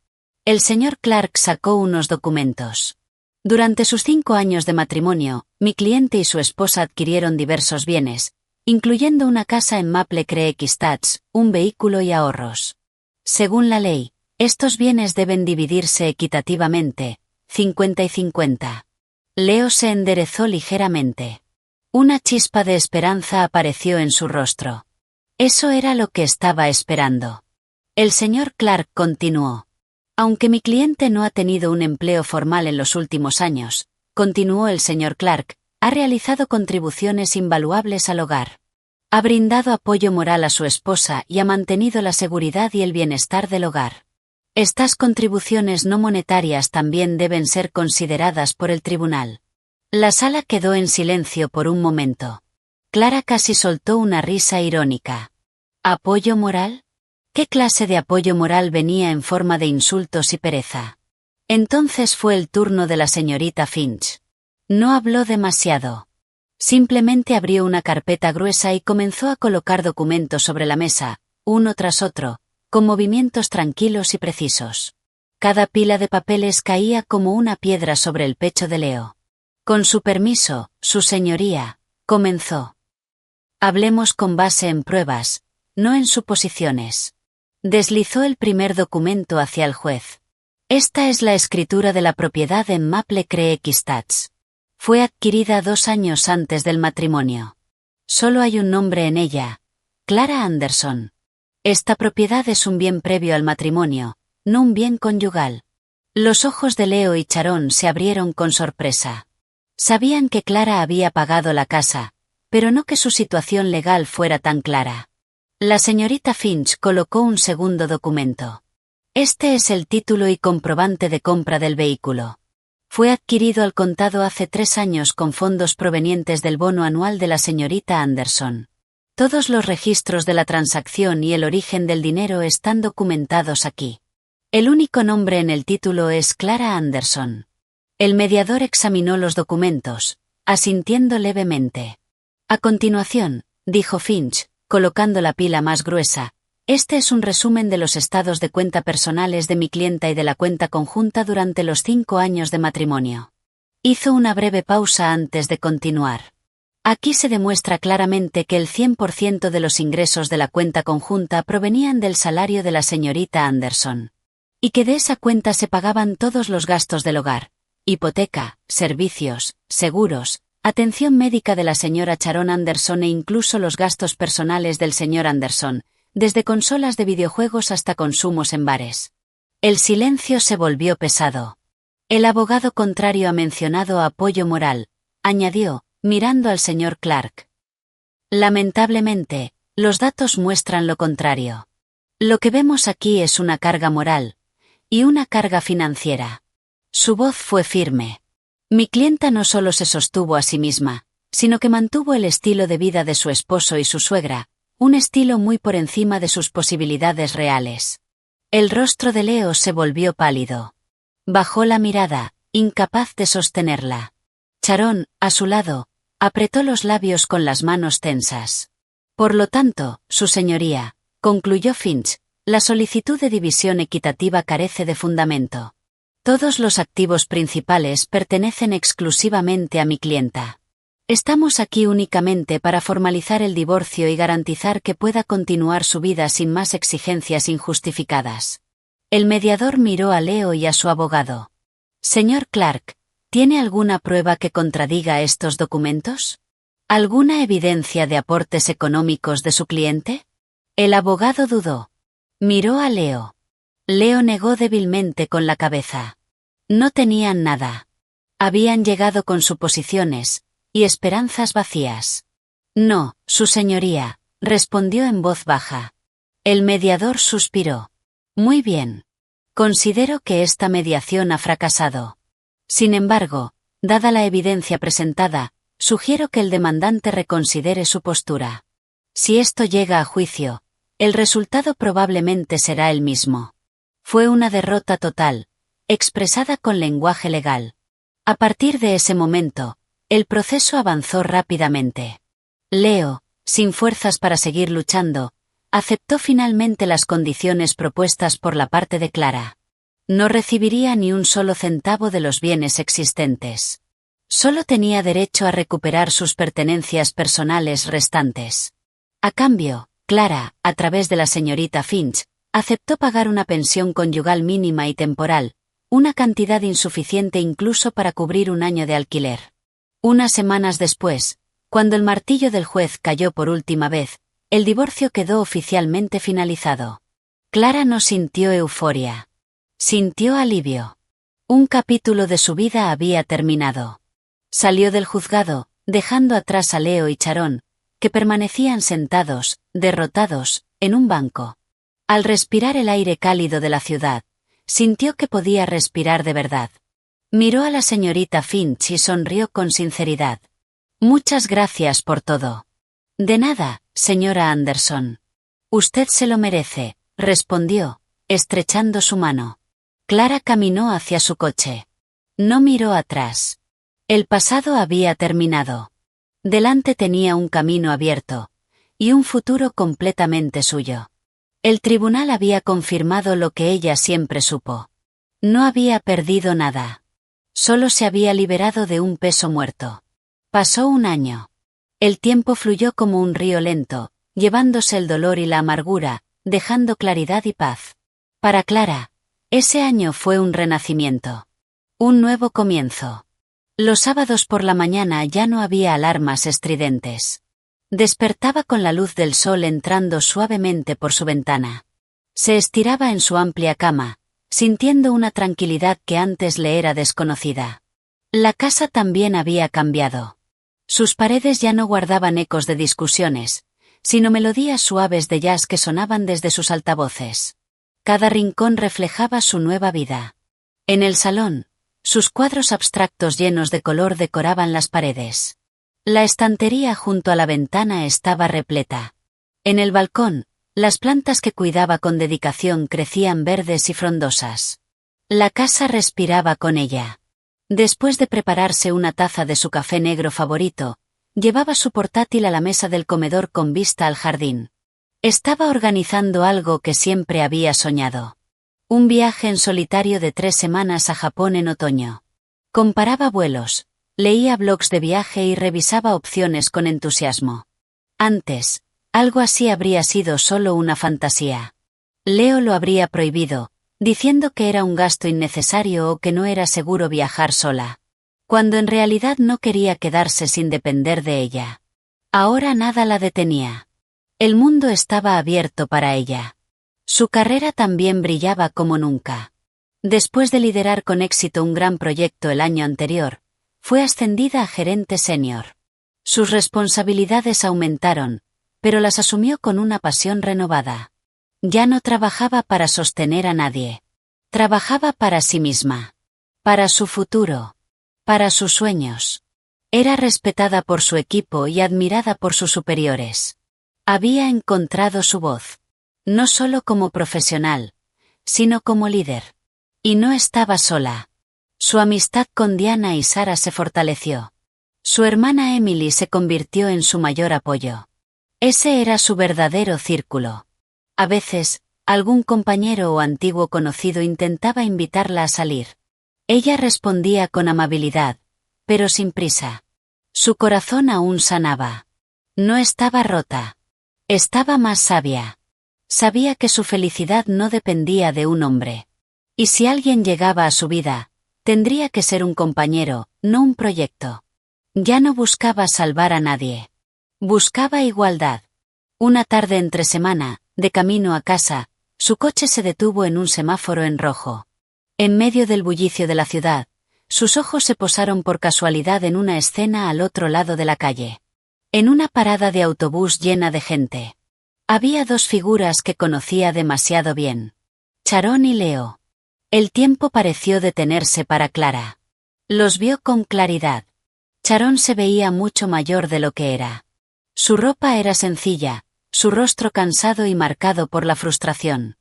El señor Clark sacó unos documentos. Durante sus 5 años de matrimonio, mi cliente y su esposa adquirieron diversos bienes, incluyendo una casa en Maple Creek Estates, un vehículo y ahorros. Según la ley, estos bienes deben dividirse equitativamente, 50 y 50. Leo se enderezó ligeramente. Una chispa de esperanza apareció en su rostro. Eso era lo que estaba esperando. El señor Clark continuó. Aunque mi cliente no ha tenido un empleo formal en los últimos años, continuó el señor Clark, ha realizado contribuciones invaluables al hogar. Ha brindado apoyo moral a su esposa y ha mantenido la seguridad y el bienestar del hogar. Estas contribuciones no monetarias también deben ser consideradas por el tribunal. La sala quedó en silencio por un momento. Clara casi soltó una risa irónica. ¿Apoyo moral? ¿Qué clase de apoyo moral venía en forma de insultos y pereza? Entonces fue el turno de la señorita Finch. No habló demasiado. Simplemente abrió una carpeta gruesa y comenzó a colocar documentos sobre la mesa, uno tras otro, con movimientos tranquilos y precisos. Cada pila de papeles caía como una piedra sobre el pecho de Leo. Con su permiso, su señoría, comenzó. Hablemos con base en pruebas, no en suposiciones. Deslizó el primer documento hacia el juez. Esta es la escritura de la propiedad en Maple Creek Estates. Fue adquirida 2 años antes del matrimonio. Solo hay un nombre en ella, Clara Anderson. Esta propiedad es un bien previo al matrimonio, no un bien conyugal. Los ojos de Leo y Sharon se abrieron con sorpresa. Sabían que Clara había pagado la casa, pero no que su situación legal fuera tan clara. La señorita Finch colocó un segundo documento. Este es el título y comprobante de compra del vehículo. Fue adquirido al contado hace 3 años con fondos provenientes del bono anual de la señorita Anderson. Todos los registros de la transacción y el origen del dinero están documentados aquí. El único nombre en el título es Clara Anderson. El mediador examinó los documentos, asintiendo levemente. A continuación, dijo Finch, colocando la pila más gruesa, este es un resumen de los estados de cuenta personales de mi clienta y de la cuenta conjunta durante los 5 años de matrimonio. Hizo una breve pausa antes de continuar. Aquí se demuestra claramente que el 100% de los ingresos de la cuenta conjunta provenían del salario de la señorita Anderson. Y que de esa cuenta se pagaban todos los gastos del hogar, hipoteca, servicios, seguros, atención médica de la señora Sharon Anderson e incluso los gastos personales del señor Anderson, desde consolas de videojuegos hasta consumos en bares. El silencio se volvió pesado. El abogado contrario ha mencionado apoyo moral, añadió, mirando al señor Clark. Lamentablemente, los datos muestran lo contrario. Lo que vemos aquí es una carga moral, y una carga financiera. Su voz fue firme. Mi clienta no solo se sostuvo a sí misma, sino que mantuvo el estilo de vida de su esposo y su suegra, un estilo muy por encima de sus posibilidades reales. El rostro de Leo se volvió pálido. Bajó la mirada, incapaz de sostenerla. Sharon, a su lado, apretó los labios con las manos tensas. Por lo tanto, su señoría, concluyó Finch, la solicitud de división equitativa carece de fundamento. Todos los activos principales pertenecen exclusivamente a mi clienta. Estamos aquí únicamente para formalizar el divorcio y garantizar que pueda continuar su vida sin más exigencias injustificadas. El mediador miró a Leo y a su abogado. Señor Clark, ¿tiene alguna prueba que contradiga estos documentos? ¿Alguna evidencia de aportes económicos de su cliente? El abogado dudó. Miró a Leo. Leo negó débilmente con la cabeza. No tenían nada. Habían llegado con suposiciones y esperanzas vacías. No, su señoría, respondió en voz baja. El mediador suspiró. Muy bien. Considero que esta mediación ha fracasado. Sin embargo, dada la evidencia presentada, sugiero que el demandante reconsidere su postura. Si esto llega a juicio, el resultado probablemente será el mismo. Fue una derrota total, expresada con lenguaje legal. A partir de ese momento, el proceso avanzó rápidamente. Leo, sin fuerzas para seguir luchando, aceptó finalmente las condiciones propuestas por la parte de Clara. No recibiría ni un solo centavo de los bienes existentes. Solo tenía derecho a recuperar sus pertenencias personales restantes. A cambio, Clara, a través de la señorita Finch, aceptó pagar una pensión conyugal mínima y temporal, una cantidad insuficiente incluso para cubrir un año de alquiler. Unas semanas después, cuando el martillo del juez cayó por última vez, el divorcio quedó oficialmente finalizado. Clara no sintió euforia. Sintió alivio. Un capítulo de su vida había terminado. Salió del juzgado, dejando atrás a Leo y Sharon, que permanecían sentados, derrotados, en un banco. Al respirar el aire cálido de la ciudad, sintió que podía respirar de verdad. Miró a la señorita Finch y sonrió con sinceridad. Muchas gracias por todo. De nada, señora Anderson. Usted se lo merece, respondió, estrechando su mano. Clara caminó hacia su coche. No miró atrás. El pasado había terminado. Delante tenía un camino abierto, y un futuro completamente suyo. El tribunal había confirmado lo que ella siempre supo. No había perdido nada. Solo se había liberado de un peso muerto. Pasó un año. El tiempo fluyó como un río lento, llevándose el dolor y la amargura, dejando claridad y paz. Para Clara, ese año fue un renacimiento. Un nuevo comienzo. Los sábados por la mañana ya no había alarmas estridentes. Despertaba con la luz del sol entrando suavemente por su ventana. Se estiraba en su amplia cama, sintiendo una tranquilidad que antes le era desconocida. La casa también había cambiado. Sus paredes ya no guardaban ecos de discusiones, sino melodías suaves de jazz que sonaban desde sus altavoces. Cada rincón reflejaba su nueva vida. En el salón, sus cuadros abstractos llenos de color decoraban las paredes. La estantería junto a la ventana estaba repleta. En el balcón, las plantas que cuidaba con dedicación crecían verdes y frondosas. La casa respiraba con ella. Después de prepararse una taza de su café negro favorito, llevaba su portátil a la mesa del comedor con vista al jardín. Estaba organizando algo que siempre había soñado. Un viaje en solitario de 3 semanas a Japón en otoño. Comparaba vuelos, leía blogs de viaje y revisaba opciones con entusiasmo. Antes, algo así habría sido solo una fantasía. Leo lo habría prohibido, diciendo que era un gasto innecesario o que no era seguro viajar sola. Cuando en realidad no quería quedarse sin depender de ella. Ahora nada la detenía. El mundo estaba abierto para ella. Su carrera también brillaba como nunca. Después de liderar con éxito un gran proyecto el año anterior, fue ascendida a gerente senior. Sus responsabilidades aumentaron, pero las asumió con una pasión renovada. Ya no trabajaba para sostener a nadie. Trabajaba para sí misma. Para su futuro. Para sus sueños. Era respetada por su equipo y admirada por sus superiores. Había encontrado su voz. No solo como profesional, sino como líder. Y no estaba sola. Su amistad con Diana y Sara se fortaleció. Su hermana Emily se convirtió en su mayor apoyo. Ese era su verdadero círculo. A veces, algún compañero o antiguo conocido intentaba invitarla a salir. Ella respondía con amabilidad, pero sin prisa. Su corazón aún sanaba. No estaba rota. Estaba más sabia. Sabía que su felicidad no dependía de un hombre. Y si alguien llegaba a su vida, tendría que ser un compañero, no un proyecto. Ya no buscaba salvar a nadie. Buscaba igualdad. Una tarde entre semana, de camino a casa, su coche se detuvo en un semáforo en rojo. En medio del bullicio de la ciudad, sus ojos se posaron por casualidad en una escena al otro lado de la calle. En una parada de autobús llena de gente. Había dos figuras que conocía demasiado bien. Sharon y Leo. El tiempo pareció detenerse para Clara. Los vio con claridad. Sharon se veía mucho mayor de lo que era. Su ropa era sencilla, su rostro cansado y marcado por la frustración.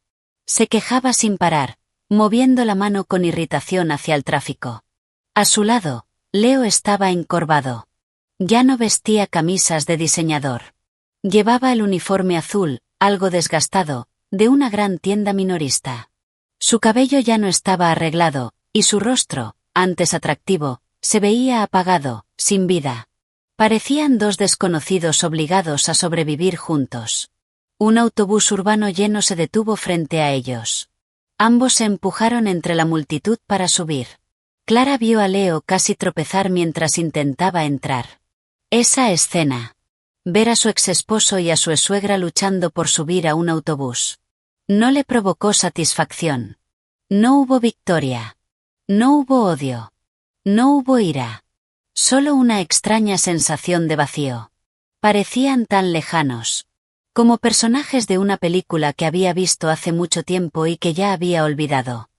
Se quejaba sin parar, moviendo la mano con irritación hacia el tráfico. A su lado, Leo estaba encorvado. Ya no vestía camisas de diseñador. Llevaba el uniforme azul, algo desgastado, de una gran tienda minorista. Su cabello ya no estaba arreglado, y su rostro, antes atractivo, se veía apagado, sin vida. Parecían dos desconocidos obligados a sobrevivir juntos. Un autobús urbano lleno se detuvo frente a ellos. Ambos se empujaron entre la multitud para subir. Clara vio a Leo casi tropezar mientras intentaba entrar. Esa escena. Ver a su exesposo y a su suegra luchando por subir a un autobús. No le provocó satisfacción. No hubo victoria. No hubo odio. No hubo ira. Solo una extraña sensación de vacío. Parecían tan lejanos. Como personajes de una película que había visto hace mucho tiempo y que ya había olvidado.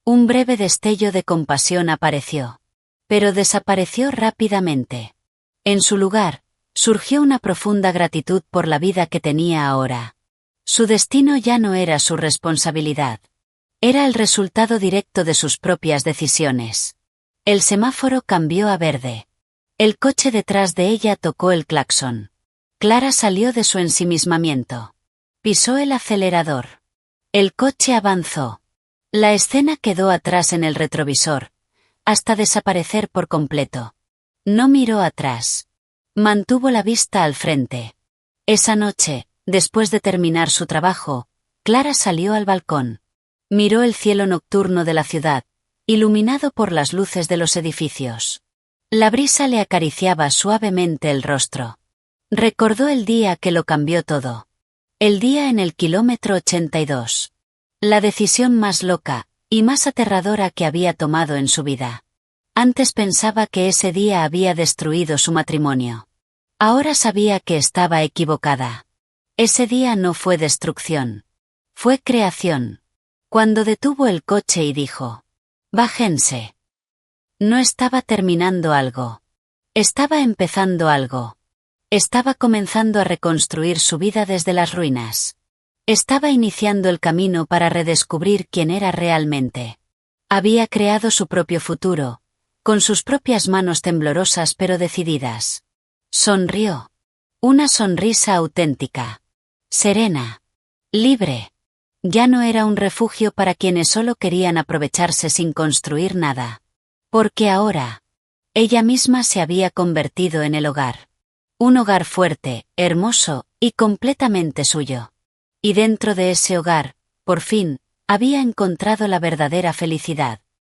Un breve destello de compasión apareció. Pero desapareció rápidamente. En su lugar, surgió una profunda gratitud por la vida que tenía ahora. Su destino ya no era su responsabilidad. Era el resultado directo de sus propias decisiones. El semáforo cambió a verde. El coche detrás de ella tocó el claxon. Clara salió de su ensimismamiento. Pisó el acelerador. El coche avanzó. La escena quedó atrás en el retrovisor, hasta desaparecer por completo. No miró atrás. Mantuvo la vista al frente. Esa noche, después de terminar su trabajo, Clara salió al balcón. Miró el cielo nocturno de la ciudad, iluminado por las luces de los edificios. La brisa le acariciaba suavemente el rostro. Recordó el día que lo cambió todo. El día en el kilómetro 82. La decisión más loca y más aterradora que había tomado en su vida. Antes pensaba que ese día había destruido su matrimonio. Ahora sabía que estaba equivocada. Ese día no fue destrucción. Fue creación. Cuando detuvo el coche y dijo: «Bájense». No estaba terminando algo. Estaba empezando algo. Estaba comenzando a reconstruir su vida desde las ruinas. Estaba iniciando el camino para redescubrir quién era realmente. Había creado su propio futuro, con sus propias manos temblorosas pero decididas. Sonrió. Una sonrisa auténtica. Serena. Libre. Ya no era un refugio para quienes solo querían aprovecharse sin construir nada. Porque ahora, ella misma se había convertido en el hogar. Un hogar fuerte, hermoso y completamente suyo. Y dentro de ese hogar, por fin, había encontrado la verdadera felicidad.